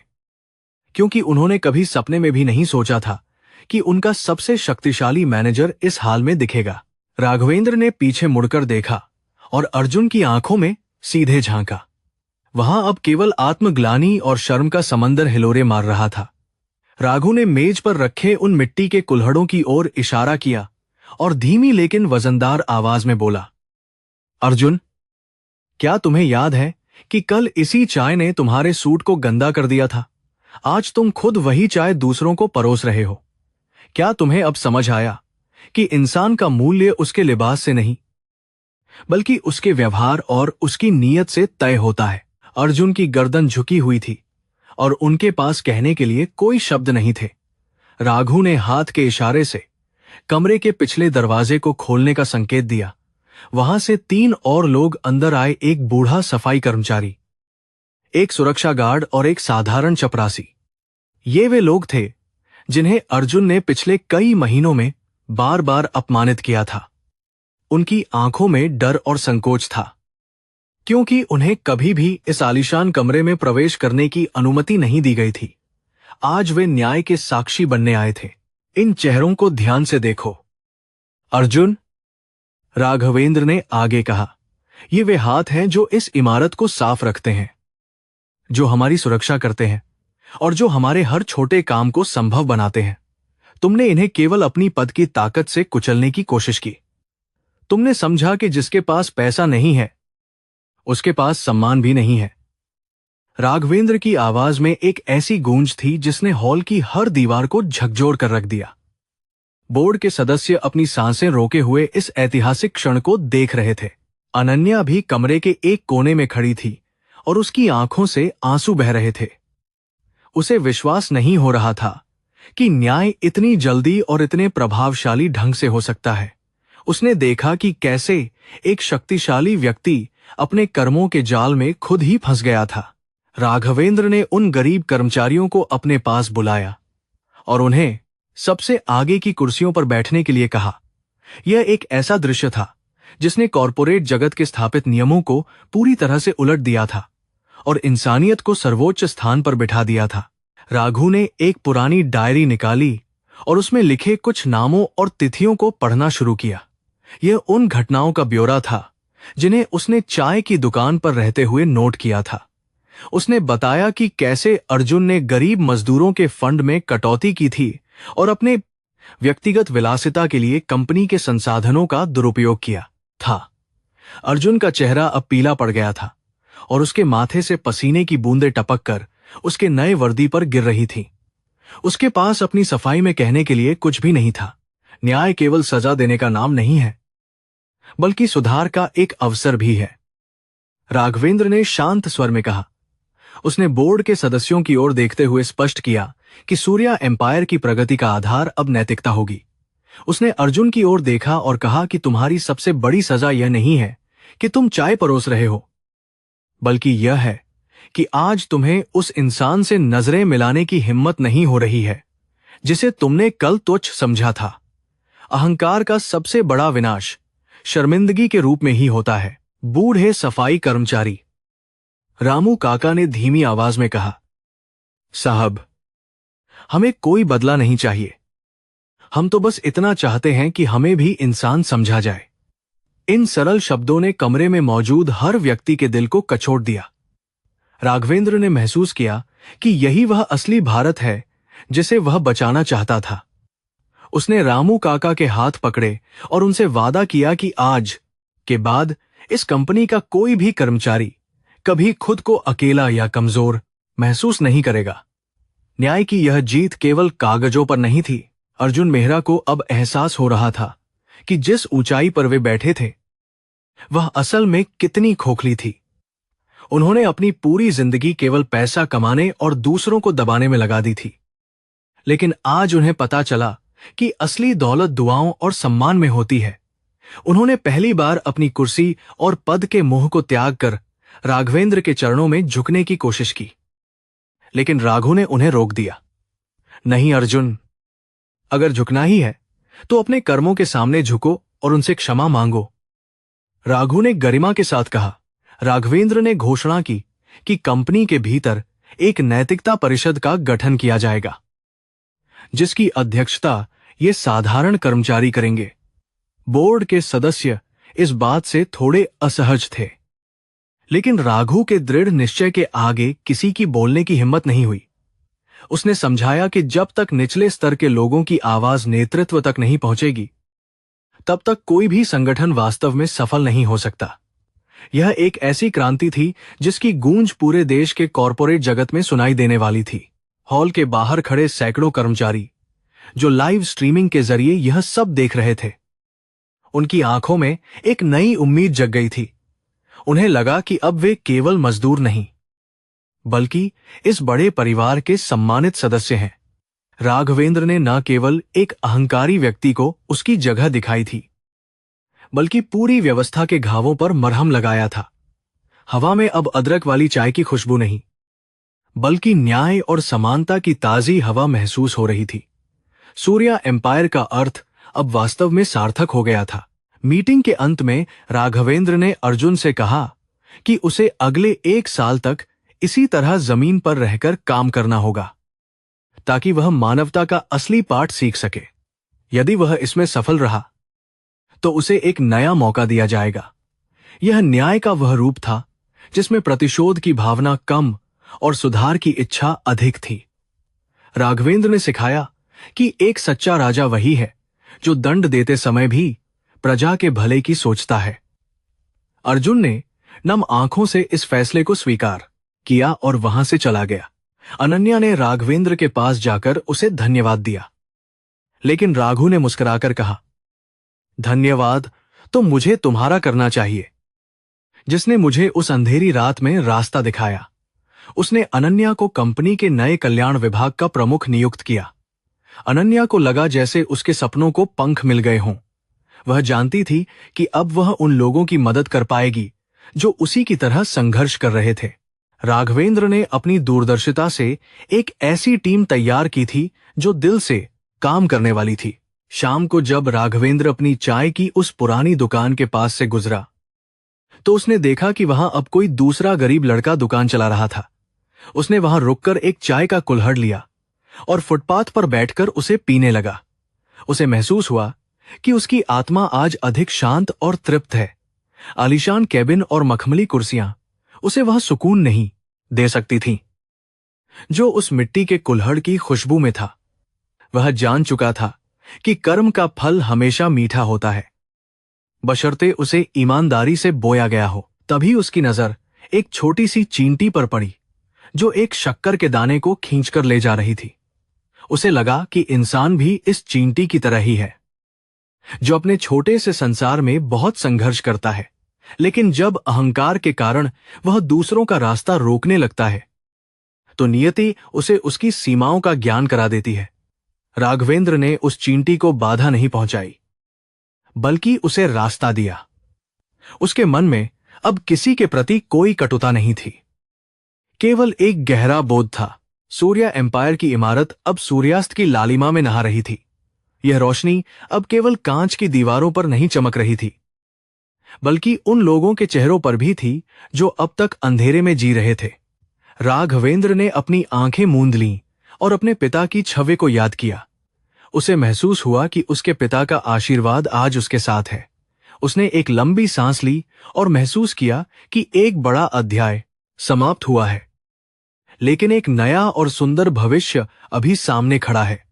क्योंकि उन्होंने कभी सपने में भी नहीं सोचा था कि उनका सबसे शक्तिशाली मैनेजर इस हाल में दिखेगा। राघवेंद्र ने पीछे मुड़कर देखा और अर्जुन की आंखों में सीधे झांका। वहां अब केवल आत्मग्लानि और शर्म का समंदर हिलोरे मार रहा था। राघु ने मेज पर रखे उन मिट्टी के कुल्हड़ों की ओर इशारा किया और धीमी लेकिन वजनदार आवाज में बोला, अर्जुन, क्या तुम्हें याद है कि कल इसी चाय ने तुम्हारे सूट को गंदा कर दिया था? आज तुम खुद वही चाय दूसरों को परोस रहे हो। क्या तुम्हें अब समझ आया कि इंसान का मूल्य उसके लिबास से नहीं, बल्कि उसके व्यवहार और उसकी नीयत से तय होता है? अर्जुन की गर्दन झुकी हुई थी और उनके पास कहने के लिए कोई शब्द नहीं थे। राघु ने हाथ के इशारे से कमरे के पिछले दरवाजे को खोलने का संकेत दिया। वहां से 3 और लोग अंदर आए, एक बूढ़ा सफाई कर्मचारी, एक सुरक्षा गार्ड और एक साधारण चपरासी। ये वे लोग थे जिन्हें अर्जुन ने पिछले कई महीनों में बार बार अपमानित किया था। उनकी आंखों में डर और संकोच था, क्योंकि उन्हें कभी भी इस आलीशान कमरे में प्रवेश करने की अनुमति नहीं दी गई थी। आज वे न्याय के साक्षी बनने आए थे। इन चेहरों को ध्यान से देखो। अर्जुन, राघवेंद्र ने आगे कहा, ये वे हाथ हैं जो इस इमारत को साफ रखते हैं, जो हमारी सुरक्षा करते हैं और जो हमारे हर छोटे काम को संभव बनाते हैं। तुमने इन्हें केवल अपनी पद की ताकत से कुचलने की कोशिश की। तुमने समझा कि जिसके पास पैसा नहीं है उसके पास सम्मान भी नहीं है। राघवेंद्र की आवाज में एक ऐसी गूंज थी जिसने हॉल की हर दीवार को झकझोर कर रख दिया। बोर्ड के सदस्य अपनी सांसें रोके हुए इस ऐतिहासिक क्षण को देख रहे थे। अनन्या भी कमरे के एक कोने में खड़ी थी और उसकी आंखों से आंसू बह रहे थे। उसे विश्वास नहीं हो रहा था कि न्याय इतनी जल्दी और इतने प्रभावशाली ढंग से हो सकता है। उसने देखा कि कैसे एक शक्तिशाली व्यक्ति अपने कर्मों के जाल में खुद ही फंस गया था। राघवेंद्र ने उन गरीब कर्मचारियों को अपने पास बुलाया और उन्हें सबसे आगे की कुर्सियों पर बैठने के लिए कहा। यह एक ऐसा दृश्य था जिसने कॉरपोरेट जगत के स्थापित नियमों को पूरी तरह से उलट दिया था और इंसानियत को सर्वोच्च स्थान पर बिठा दिया था। राघु ने एक पुरानी डायरी निकाली और उसमें लिखे कुछ नामों और तिथियों को पढ़ना शुरू किया। यह उन घटनाओं का ब्यौरा था जिन्हें उसने चाय की दुकान पर रहते हुए नोट किया था। उसने बताया कि कैसे अर्जुन ने गरीब मजदूरों के फंड में कटौती की थी और अपने व्यक्तिगत विलासिता के लिए कंपनी के संसाधनों का दुरुपयोग किया था। अर्जुन का चेहरा अब पीला पड़ गया था और उसके माथे से पसीने की बूंदें टपक कर उसके नए वर्दी पर गिर रही थीं। उसके पास अपनी सफाई में कहने के लिए कुछ भी नहीं था। न्याय केवल सजा देने का नाम नहीं है, बल्कि सुधार का एक अवसर भी है। राघवेंद्र ने शांत स्वर में कहा। उसने बोर्ड के सदस्यों की ओर देखते हुए स्पष्ट किया कि सूर्या एम्पायर की प्रगति का आधार अब नैतिकता होगी। उसने अर्जुन की ओर देखा और कहा कि तुम्हारी सबसे बड़ी सजा यह नहीं है कि तुम चाय परोस रहे हो, बल्कि यह है कि आज तुम्हें उस इंसान से नजरें मिलाने की हिम्मत नहीं हो रही है जिसे तुमने कल तुच्छ समझा था। अहंकार का सबसे बड़ा विनाश शर्मिंदगी के रूप में ही होता है। बूढ़े सफाई कर्मचारी रामू काका ने धीमी आवाज में कहा, साहब, हमें कोई बदला नहीं चाहिए। हम तो बस इतना चाहते हैं कि हमें भी इंसान समझा जाए। इन सरल शब्दों ने कमरे में मौजूद हर व्यक्ति के दिल को कचोट दिया। राघवेंद्र ने महसूस किया कि यही वह असली भारत है जिसे वह बचाना चाहता था। उसने रामू काका के हाथ पकड़े और उनसे वादा किया कि आज के बाद इस कंपनी का कोई भी कर्मचारी कभी खुद को अकेला या कमजोर महसूस नहीं करेगा। न्याय की यह जीत केवल कागजों पर नहीं थी। अर्जुन मेहरा को अब एहसास हो रहा था कि जिस ऊंचाई पर वे बैठे थे वह असल में कितनी खोखली थी। उन्होंने अपनी पूरी जिंदगी केवल पैसा कमाने और दूसरों को दबाने में लगा दी थी, लेकिन आज उन्हें पता चला कि असली दौलत दुआओं और सम्मान में होती है। उन्होंने पहली बार अपनी कुर्सी और पद के मोह को त्याग कर राघवेंद्र के चरणों में झुकने की कोशिश की, लेकिन राघु ने उन्हें रोक दिया। नहीं अर्जुन, अगर झुकना ही है तो अपने कर्मों के सामने झुको और उनसे क्षमा मांगो, राघु ने गरिमा के साथ कहा। राघवेंद्र ने घोषणा की कि कंपनी के भीतर एक नैतिकता परिषद का गठन किया जाएगा, जिसकी अध्यक्षता ये साधारण कर्मचारी करेंगे। बोर्ड के सदस्य इस बात से थोड़े असहज थे, लेकिन राघु के दृढ़ निश्चय के आगे किसी की बोलने की हिम्मत नहीं हुई। उसने समझाया कि जब तक निचले स्तर के लोगों की आवाज नेतृत्व तक नहीं पहुंचेगी, तब तक कोई भी संगठन वास्तव में सफल नहीं हो सकता। यह एक ऐसी क्रांति थी जिसकी गूंज पूरे देश के कॉरपोरेट जगत में सुनाई देने वाली थी। हॉल के बाहर खड़े सैकड़ों कर्मचारी, जो लाइव स्ट्रीमिंग के जरिए यह सब देख रहे थे, उनकी आंखों में एक नई उम्मीद जग गई थी। उन्हें लगा कि अब वे केवल मजदूर नहीं, बल्कि इस बड़े परिवार के सम्मानित सदस्य हैं। राघवेंद्र ने न केवल एक अहंकारी व्यक्ति को उसकी जगह दिखाई थी, बल्कि पूरी व्यवस्था के घावों पर मरहम लगाया था। हवा में अब अदरक वाली चाय की खुशबू नहीं, बल्कि न्याय और समानता की ताजी हवा महसूस हो रही थी। सूर्या एम्पायर का अर्थ अब वास्तव में सार्थक हो गया था। मीटिंग के अंत में राघवेंद्र ने अर्जुन से कहा कि उसे अगले 1 साल तक इसी तरह जमीन पर रहकर काम करना होगा, ताकि वह मानवता का असली पाठ सीख सके। यदि वह इसमें सफल रहा तो उसे एक नया मौका दिया जाएगा। यह न्याय का वह रूप था जिसमें प्रतिशोध की भावना कम और सुधार की इच्छा अधिक थी। राघवेंद्र ने सिखाया कि एक सच्चा राजा वही है जो दंड देते समय भी प्रजा के भले की सोचता है। अर्जुन ने नम आंखों से इस फैसले को स्वीकार किया और वहां से चला गया। अनन्या ने राघवेंद्र के पास जाकर उसे धन्यवाद दिया, लेकिन राघु ने मुस्कुराकर कहा, धन्यवाद तो मुझे तुम्हारा करना चाहिए, जिसने मुझे उस अंधेरी रात में रास्ता दिखाया। उसने अनन्या को कंपनी के नए कल्याण विभाग का प्रमुख नियुक्त किया। अनन्या को लगा जैसे उसके सपनों को पंख मिल गए हों। वह जानती थी कि अब वह उन लोगों की मदद कर पाएगी जो उसी की तरह संघर्ष कर रहे थे। राघवेंद्र ने अपनी दूरदर्शिता से एक ऐसी टीम तैयार की थी जो दिल से काम करने वाली थी। शाम को जब राघवेंद्र अपनी चाय की उस पुरानी दुकान के पास से गुजरा, तो उसने देखा कि वहां अब कोई दूसरा गरीब लड़का दुकान चला रहा था। उसने वहां रुककर एक चाय का कुल्हड़ लिया और फुटपाथ पर बैठकर उसे पीने लगा। उसे महसूस हुआ कि उसकी आत्मा आज अधिक शांत और तृप्त है। आलीशान कैबिन और मखमली कुर्सियां उसे वह सुकून नहीं दे सकती थीं, जो उस मिट्टी के कुल्हड़ की खुशबू में था। वह जान चुका था कि कर्म का फल हमेशा मीठा होता है, बशर्ते उसे ईमानदारी से बोया गया हो। तभी उसकी नजर एक छोटी सी चींटी पर पड़ी, जो एक शक्कर के दाने को खींचकर ले जा रही थी। उसे लगा कि इंसान भी इस चींटी की तरह ही है, जो अपने छोटे से संसार में बहुत संघर्ष करता है, लेकिन जब अहंकार के कारण वह दूसरों का रास्ता रोकने लगता है, तो नियति उसे उसकी सीमाओं का ज्ञान करा देती है। राघवेंद्र ने उस चींटी को बाधा नहीं पहुंचाई, बल्कि उसे रास्ता दिया। उसके मन में अब किसी के प्रति कोई कटुता नहीं थी, केवल एक गहरा बोध था। सूर्या एम्पायर की इमारत अब सूर्यास्त की लालिमा में नहा रही थी। यह रोशनी अब केवल कांच की दीवारों पर नहीं चमक रही थी, बल्कि उन लोगों के चेहरों पर भी थी जो अब तक अंधेरे में जी रहे थे। राघवेंद्र ने अपनी आंखें मूंद लीं और अपने पिता की छवि को याद किया। उसे महसूस हुआ कि उसके पिता का आशीर्वाद आज उसके साथ है। उसने एक लंबी सांस ली और महसूस किया कि एक बड़ा अध्याय समाप्त हुआ है, लेकिन एक नया और सुंदर भविष्य अभी सामने खड़ा है।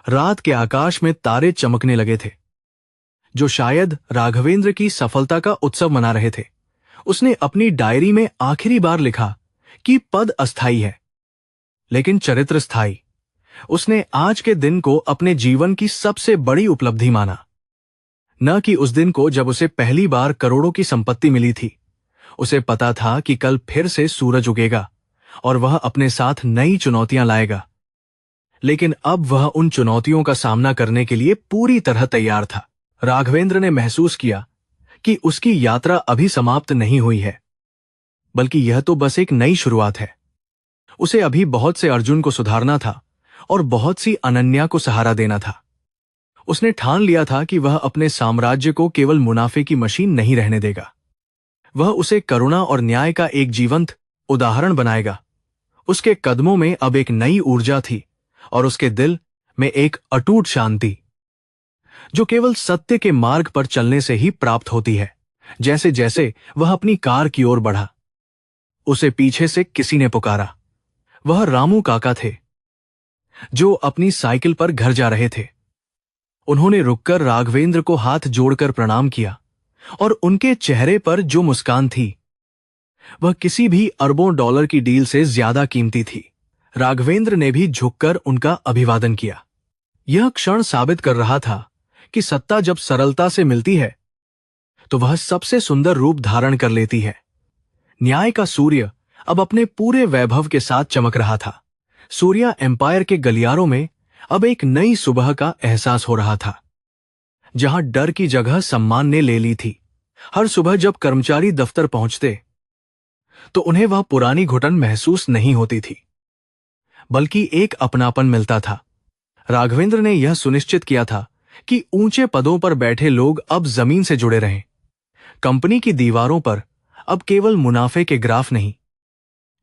रात के आकाश में तारे चमकने लगे थे, जो शायद राघवेंद्र की सफलता का उत्सव मना रहे थे। उसने अपनी डायरी में आखिरी बार लिखा कि पद अस्थायी है, लेकिन चरित्र स्थायी। उसने आज के दिन को अपने जीवन की सबसे बड़ी उपलब्धि माना, न कि उस दिन को जब उसे पहली बार करोड़ों की संपत्ति मिली थी। उसे पता था कि कल फिर से सूरज उगेगा और वह अपने साथ नई चुनौतियां लाएगा, लेकिन अब वह उन चुनौतियों का सामना करने के लिए पूरी तरह तैयार था। राघवेंद्र ने महसूस किया कि उसकी यात्रा अभी समाप्त नहीं हुई है, बल्कि यह तो बस एक नई शुरुआत है। उसे अभी बहुत से अर्जुन को सुधारना था और बहुत सी अनन्या को सहारा देना था। उसने ठान लिया था कि वह अपने साम्राज्य को केवल मुनाफे की मशीन नहीं रहने देगा। वह उसे करुणा और न्याय का एक जीवंत उदाहरण बनाएगा। उसके कदमों में अब एक नई ऊर्जा थी और उसके दिल में एक अटूट शांति, जो केवल सत्य के मार्ग पर चलने से ही प्राप्त होती है। जैसे जैसे वह अपनी कार की ओर बढ़ा, उसे पीछे से किसी ने पुकारा। वह रामू काका थे, जो अपनी साइकिल पर घर जा रहे थे। उन्होंने रुककर राघवेंद्र को हाथ जोड़कर प्रणाम किया और उनके चेहरे पर जो मुस्कान थी वह किसी भी अरबों डॉलर की डील से ज्यादा कीमती थी। राघवेंद्र ने भी झुककर उनका अभिवादन किया। यह क्षण साबित कर रहा था कि सत्ता जब सरलता से मिलती है तो वह सबसे सुंदर रूप धारण कर लेती है। न्याय का सूर्य अब अपने पूरे वैभव के साथ चमक रहा था। सूर्या एम्पायर के गलियारों में अब एक नई सुबह का एहसास हो रहा था, जहां डर की जगह सम्मान ने ले ली थी। हर सुबह जब कर्मचारी दफ्तर पहुंचते तो उन्हें वह पुरानी घुटन महसूस नहीं होती थी, बल्कि एक अपनापन मिलता था। राघवेंद्र ने यह सुनिश्चित किया था कि ऊंचे पदों पर बैठे लोग अब जमीन से जुड़े रहें। कंपनी की दीवारों पर अब केवल मुनाफे के ग्राफ नहीं,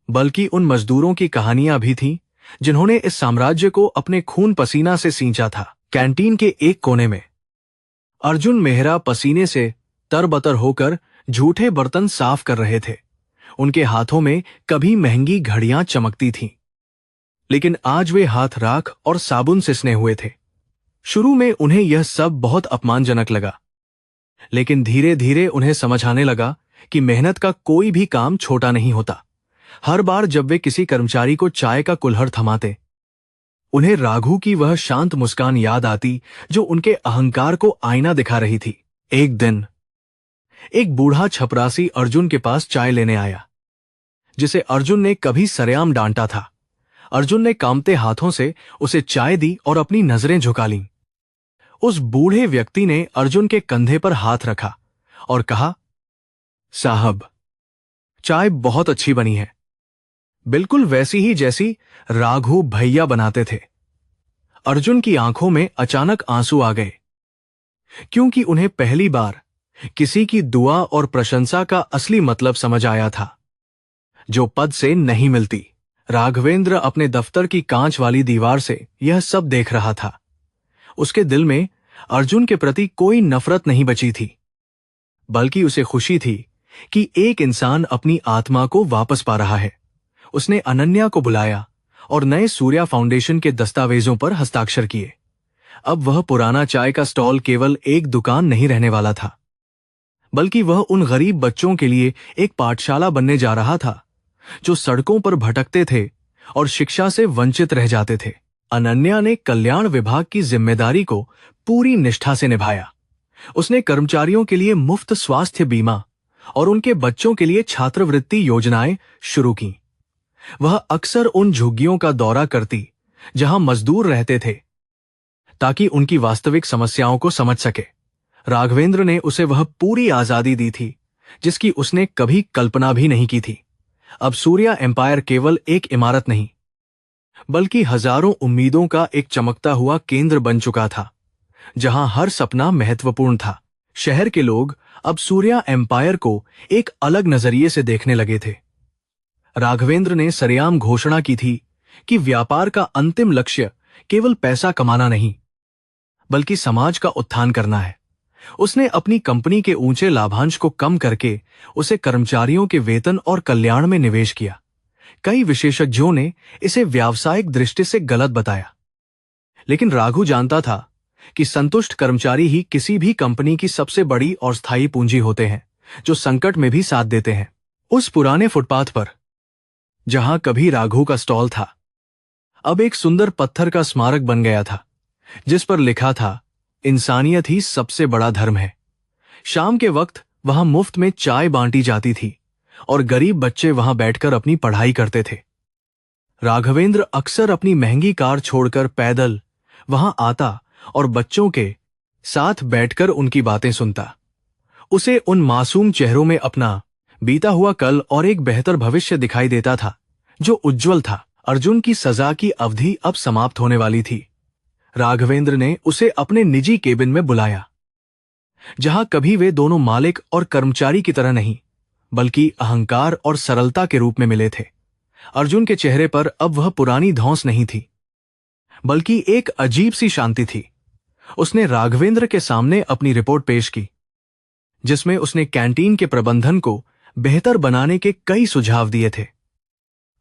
बल्कि उन मजदूरों की कहानियां भी थीं जिन्होंने इस साम्राज्य को अपने खून पसीना से सींचा था। कैंटीन के एक कोने में अर्जुन मेहरा पसीने से तरबतर होकर झूठे बर्तन साफ कर रहे थे। उनके हाथों में कभी महंगी घड़ियां चमकती थीं, लेकिन आज वे हाथ राख और साबुन से सने हुए थे। शुरू में उन्हें यह सब बहुत अपमानजनक लगा, लेकिन धीरे धीरे उन्हें समझ आने लगा कि मेहनत का कोई भी काम छोटा नहीं होता। हर बार जब वे किसी कर्मचारी को चाय का कुल्हड़ थमाते, उन्हें राघु की वह शांत मुस्कान याद आती जो उनके अहंकार को आईना दिखा रही थी। एक दिन एक बूढ़ा छपरासी अर्जुन के पास चाय लेने आया, जिसे अर्जुन ने कभी सरेआम डांटा था। अर्जुन ने कांपते हाथों से उसे चाय दी और अपनी नजरें झुका लीं। उस बूढ़े व्यक्ति ने अर्जुन के कंधे पर हाथ रखा और कहा, साहब, चाय बहुत अच्छी बनी है, बिल्कुल वैसी ही जैसी राघु भैया बनाते थे। अर्जुन की आंखों में अचानक आंसू आ गए, क्योंकि उन्हें पहली बार किसी की दुआ और प्रशंसा का असली मतलब समझ आया था, जो पद से नहीं मिलती। राघवेंद्र अपने दफ्तर की कांच वाली दीवार से यह सब देख रहा था। उसके दिल में अर्जुन के प्रति कोई नफरत नहीं बची थी, बल्कि उसे खुशी थी कि एक इंसान अपनी आत्मा को वापस पा रहा है। उसने अनन्या को बुलाया और नए सूर्या फाउंडेशन के दस्तावेजों पर हस्ताक्षर किए। अब वह पुराना चाय का स्टॉल केवल एक दुकान नहीं रहने वाला था, बल्कि वह उन गरीब बच्चों के लिए एक पाठशाला बनने जा रहा था जो सड़कों पर भटकते थे और शिक्षा से वंचित रह जाते थे। अनन्या ने कल्याण विभाग की जिम्मेदारी को पूरी निष्ठा से निभाया। उसने कर्मचारियों के लिए मुफ्त स्वास्थ्य बीमा और उनके बच्चों के लिए छात्रवृत्ति योजनाएं शुरू की। वह अक्सर उन झुग्गियों का दौरा करती जहां मजदूर रहते थे, ताकि उनकी वास्तविक समस्याओं को समझ सके। राघवेंद्र ने उसे वह पूरी आजादी दी थी जिसकी उसने कभी कल्पना भी नहीं की थी। अब सूर्या एम्पायर केवल एक इमारत नहीं, बल्कि हजारों उम्मीदों का एक चमकता हुआ केंद्र बन चुका था, जहां हर सपना महत्वपूर्ण था। शहर के लोग अब सूर्या एम्पायर को एक अलग नजरिए से देखने लगे थे। राघवेंद्र ने सरेआम घोषणा की थी कि व्यापार का अंतिम लक्ष्य केवल पैसा कमाना नहीं, बल्कि समाज का उत्थान करना है। उसने अपनी कंपनी के ऊंचे लाभांश को कम करके उसे कर्मचारियों के वेतन और कल्याण में निवेश किया। कई विशेषज्ञों ने इसे व्यावसायिक दृष्टि से गलत बताया, लेकिन राघु जानता था कि संतुष्ट कर्मचारी ही किसी भी कंपनी की सबसे बड़ी और स्थायी पूंजी होते हैं, जो संकट में भी साथ देते हैं। उस पुराने फुटपाथ पर, जहां कभी राघु का स्टॉल था, अब एक सुंदर पत्थर का स्मारक बन गया था, जिस पर लिखा था, इंसानियत ही सबसे बड़ा धर्म है। शाम के वक्त वहां मुफ्त में चाय बांटी जाती थी और गरीब बच्चे वहां बैठकर अपनी पढ़ाई करते थे। राघवेंद्र अक्सर अपनी महंगी कार छोड़कर पैदल वहां आता और बच्चों के साथ बैठकर उनकी बातें सुनता। उसे उन मासूम चेहरों में अपना बीता हुआ कल और एक बेहतर भविष्य दिखाई देता था, जो उज्जवल था। अर्जुन की सजा की अवधि अब समाप्त होने वाली थी। राघवेंद्र ने उसे अपने निजी केबिन में बुलाया, जहां कभी वे दोनों मालिक और कर्मचारी की तरह नहीं, बल्कि अहंकार और सरलता के रूप में मिले थे। अर्जुन के चेहरे पर अब वह पुरानी धौंस नहीं थी, बल्कि एक अजीब सी शांति थी। उसने राघवेंद्र के सामने अपनी रिपोर्ट पेश की, जिसमें उसने कैंटीन के प्रबंधन को बेहतर बनाने के कई सुझाव दिए थे।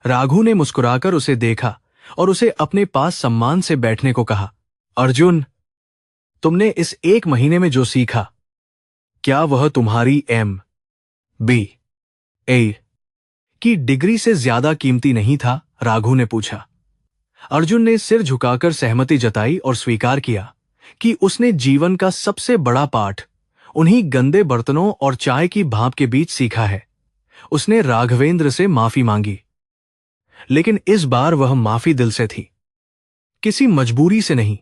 राघु ने मुस्कुराकर उसे देखा और उसे अपने पास सम्मान से बैठने को कहा। अर्जुन, तुमने इस एक महीने में जो सीखा, क्या वह तुम्हारी MBA कि डिग्री से ज्यादा कीमती नहीं था? राघु ने पूछा। अर्जुन ने सिर झुकाकर सहमति जताई और स्वीकार किया कि उसने जीवन का सबसे बड़ा पाठ उन्हीं गंदे बर्तनों और चाय की भाप के बीच सीखा है। उसने राघवेंद्र से माफी मांगी, लेकिन इस बार वह माफी दिल से थी, किसी मजबूरी से नहीं।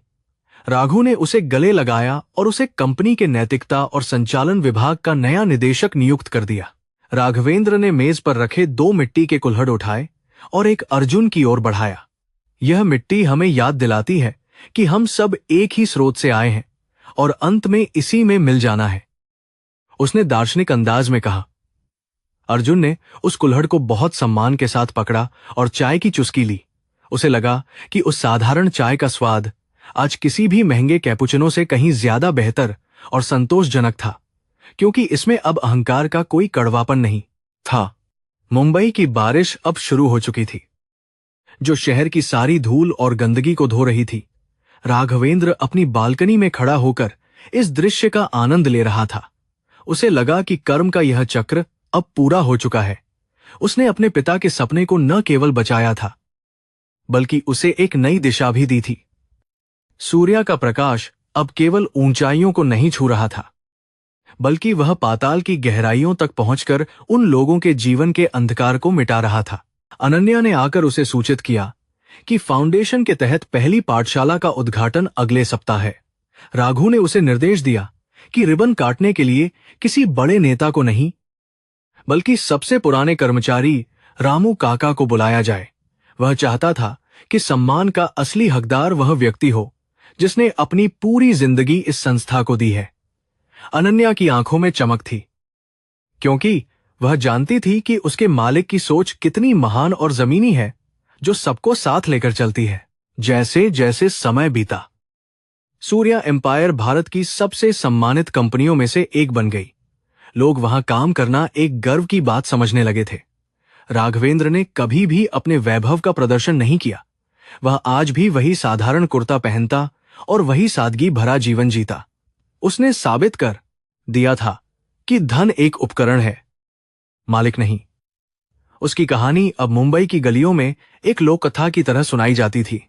राघु ने उसे गले लगाया और उसे कंपनी के नैतिकता और संचालन विभाग का नया निदेशक नियुक्त कर दिया। राघवेंद्र ने मेज पर रखे 2 मिट्टी के कुल्हड़ उठाए और एक अर्जुन की ओर बढ़ाया। यह मिट्टी हमें याद दिलाती है कि हम सब एक ही स्रोत से आए हैं और अंत में इसी में मिल जाना है, उसने दार्शनिक अंदाज में कहा। अर्जुन ने उस कुल्हड़ को बहुत सम्मान के साथ पकड़ा और चाय की चुस्की ली। उसे लगा कि उस साधारण चाय का स्वाद आज किसी भी महंगे कैपुचिनो से कहीं ज्यादा बेहतर और संतोषजनक था, क्योंकि इसमें अब अहंकार का कोई कड़वापन नहीं था। मुंबई की बारिश अब शुरू हो चुकी थी, जो शहर की सारी धूल और गंदगी को धो रही थी। राघवेंद्र अपनी बालकनी में खड़ा होकर इस दृश्य का आनंद ले रहा था। उसे लगा कि कर्म का यह चक्र अब पूरा हो चुका है। उसने अपने पिता के सपने को न केवल बचाया था, बल्कि उसे एक नई दिशा भी दी थी। सूर्य का प्रकाश अब केवल ऊंचाइयों को नहीं छू रहा था, बल्कि वह पाताल की गहराइयों तक पहुंचकर उन लोगों के जीवन के अंधकार को मिटा रहा था। अनन्या ने आकर उसे सूचित किया कि फाउंडेशन के तहत पहली पाठशाला का उद्घाटन अगले सप्ताह है। राघु ने उसे निर्देश दिया कि रिबन काटने के लिए किसी बड़े नेता को नहीं, बल्कि सबसे पुराने कर्मचारी रामू काका को बुलाया जाए। वह चाहता था कि सम्मान का असली हकदार वह व्यक्ति हो जिसने अपनी पूरी जिंदगी इस संस्था को दी है। अनन्या की आंखों में चमक थी, क्योंकि वह जानती थी कि उसके मालिक की सोच कितनी महान और जमीनी है, जो सबको साथ लेकर चलती है। जैसे जैसे समय बीता, सूर्या एम्पायर भारत की सबसे सम्मानित कंपनियों में से एक बन गई। लोग वहां काम करना एक गर्व की बात समझने लगे थे। राघवेंद्र ने कभी भी अपने वैभव का प्रदर्शन नहीं किया। वह आज भी वही साधारण कुर्ता पहनता और वही सादगी भरा जीवन जीता। उसने साबित कर दिया था कि धन एक उपकरण है, मालिक नहीं। उसकी कहानी अब मुंबई की गलियों में एक लोक कथा की तरह सुनाई जाती थी,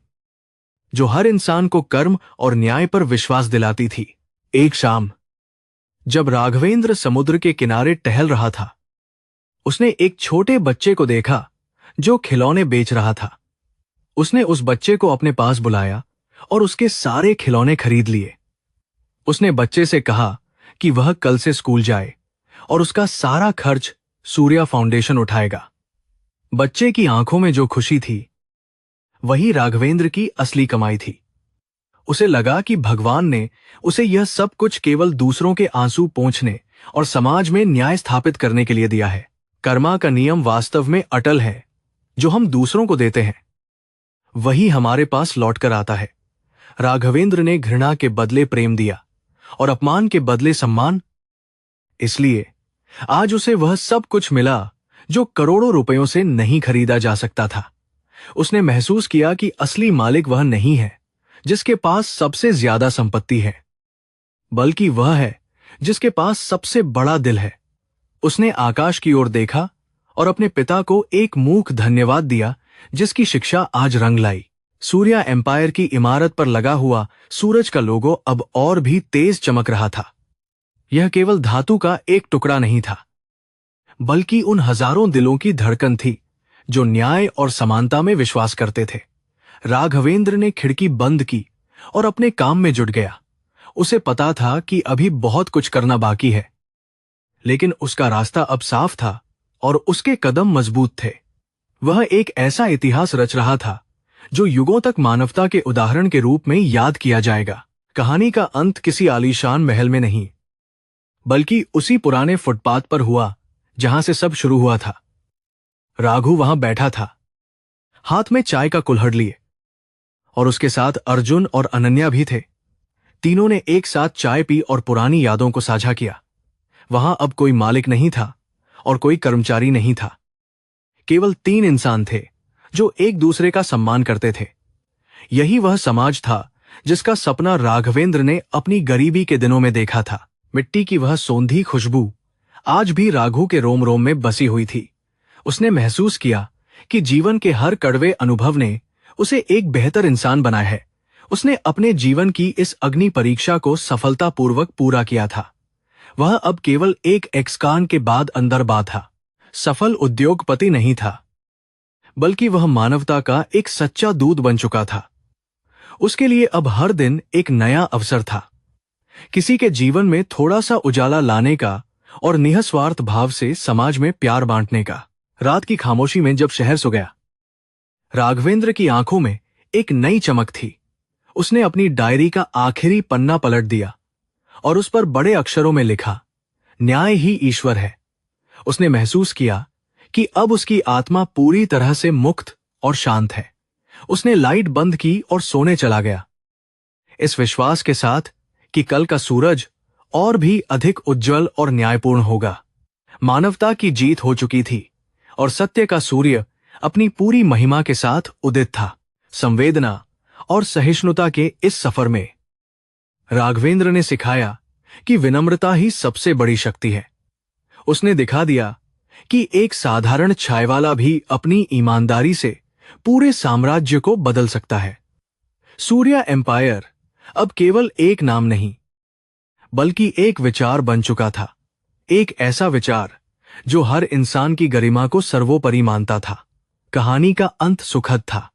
जो हर इंसान को कर्म और न्याय पर विश्वास दिलाती थी। एक शाम जब राघवेंद्र समुद्र के किनारे टहल रहा था, उसने एक छोटे बच्चे को देखा जो खिलौने बेच रहा था। उसने उस बच्चे को अपने पास बुलाया और उसके सारे खिलौने खरीद लिए। उसने बच्चे से कहा कि वह कल से स्कूल जाए और उसका सारा खर्च सूर्या फाउंडेशन उठाएगा। बच्चे की आंखों में जो खुशी थी, वही राघवेंद्र की असली कमाई थी। उसे लगा कि भगवान ने उसे यह सब कुछ केवल दूसरों के आंसू पोंछने और समाज में न्याय स्थापित करने के लिए दिया है। कर्मा का नियम वास्तव में अटल है। जो हम दूसरों को देते हैं, वही हमारे पास लौटकर आता है। राघवेंद्र ने घृणा के बदले प्रेम दिया और अपमान के बदले सम्मान। इसलिए आज उसे वह सब कुछ मिला जो करोड़ों रुपयों से नहीं खरीदा जा सकता था। उसने महसूस किया कि असली मालिक वह नहीं है जिसके पास सबसे ज्यादा संपत्ति है, बल्कि वह है जिसके पास सबसे बड़ा दिल है। उसने आकाश की ओर देखा और अपने पिता को एक मूक धन्यवाद दिया जिसकी शिक्षा आज रंग लाई। सूर्या एम्पायर की इमारत पर लगा हुआ सूरज का लोगो अब और भी तेज चमक रहा था। यह केवल धातु का एक टुकड़ा नहीं था, बल्कि उन हजारों दिलों की धड़कन थी जो न्याय और समानता में विश्वास करते थे। राघवेंद्र ने खिड़की बंद की और अपने काम में जुट गया। उसे पता था कि अभी बहुत कुछ करना बाकी है, लेकिन उसका रास्ता अब साफ था और उसके कदम मजबूत थे। वह एक ऐसा इतिहास रच रहा था जो युगों तक मानवता के उदाहरण के रूप में याद किया जाएगा। कहानी का अंत किसी आलीशान महल में नहीं, बल्कि उसी पुराने फुटपाथ पर हुआ जहां से सब शुरू हुआ था। राघु वहां बैठा था, हाथ में चाय का कुल्हड़ लिए, और उसके साथ अर्जुन और अनन्या भी थे। तीनों ने एक साथ चाय पी और पुरानी यादों को साझा किया। वहां अब कोई मालिक नहीं था और कोई कर्मचारी नहीं था, केवल 3 इंसान थे जो एक दूसरे का सम्मान करते थे। यही वह समाज था जिसका सपना राघवेंद्र ने अपनी गरीबी के दिनों में देखा था। मिट्टी की वह सौंधी खुशबू आज भी राघु के रोम रोम में बसी हुई थी। उसने महसूस किया कि जीवन के हर कड़वे अनुभव ने उसे एक बेहतर इंसान बनाया है। उसने अपने जीवन की इस अग्नि परीक्षा को सफलतापूर्वक पूरा किया था। वह अब केवल एक एक्सकान के बाद अंदरबा था। सफल उद्योगपति नहीं था, बल्कि वह मानवता का एक सच्चा दूत बन चुका था। उसके लिए अब हर दिन एक नया अवसर था, किसी के जीवन में थोड़ा सा उजाला लाने का और निःस्वार्थ भाव से समाज में प्यार बांटने का। रात की खामोशी में जब शहर सो गया, राघवेंद्र की आंखों में एक नई चमक थी। उसने अपनी डायरी का आखिरी पन्ना पलट दिया और उस पर बड़े अक्षरों में लिखा, न्याय ही ईश्वर है। उसने महसूस किया कि अब उसकी आत्मा पूरी तरह से मुक्त और शांत है। उसने लाइट बंद की और सोने चला गया, इस विश्वास के साथ कि कल का सूरज और भी अधिक उज्जवल और न्यायपूर्ण होगा। मानवता की जीत हो चुकी थी और सत्य का सूर्य अपनी पूरी महिमा के साथ उदित था। संवेदना और सहिष्णुता के इस सफर में राघवेंद्र ने सिखाया कि विनम्रता ही सबसे बड़ी शक्ति है। उसने दिखा दिया कि एक साधारण चायवाला भी अपनी ईमानदारी से पूरे साम्राज्य को बदल सकता है। सूर्या एम्पायर अब केवल एक नाम नहीं, बल्कि एक विचार बन चुका था। एक ऐसा विचार जो हर इंसान की गरिमा को सर्वोपरि मानता था। कहानी का अंत सुखद था,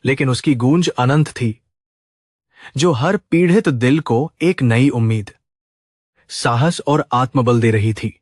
लेकिन उसकी गूंज अनंत थी, जो हर पीड़ित दिल को एक नई उम्मीद, साहस और आत्मबल दे रही थी।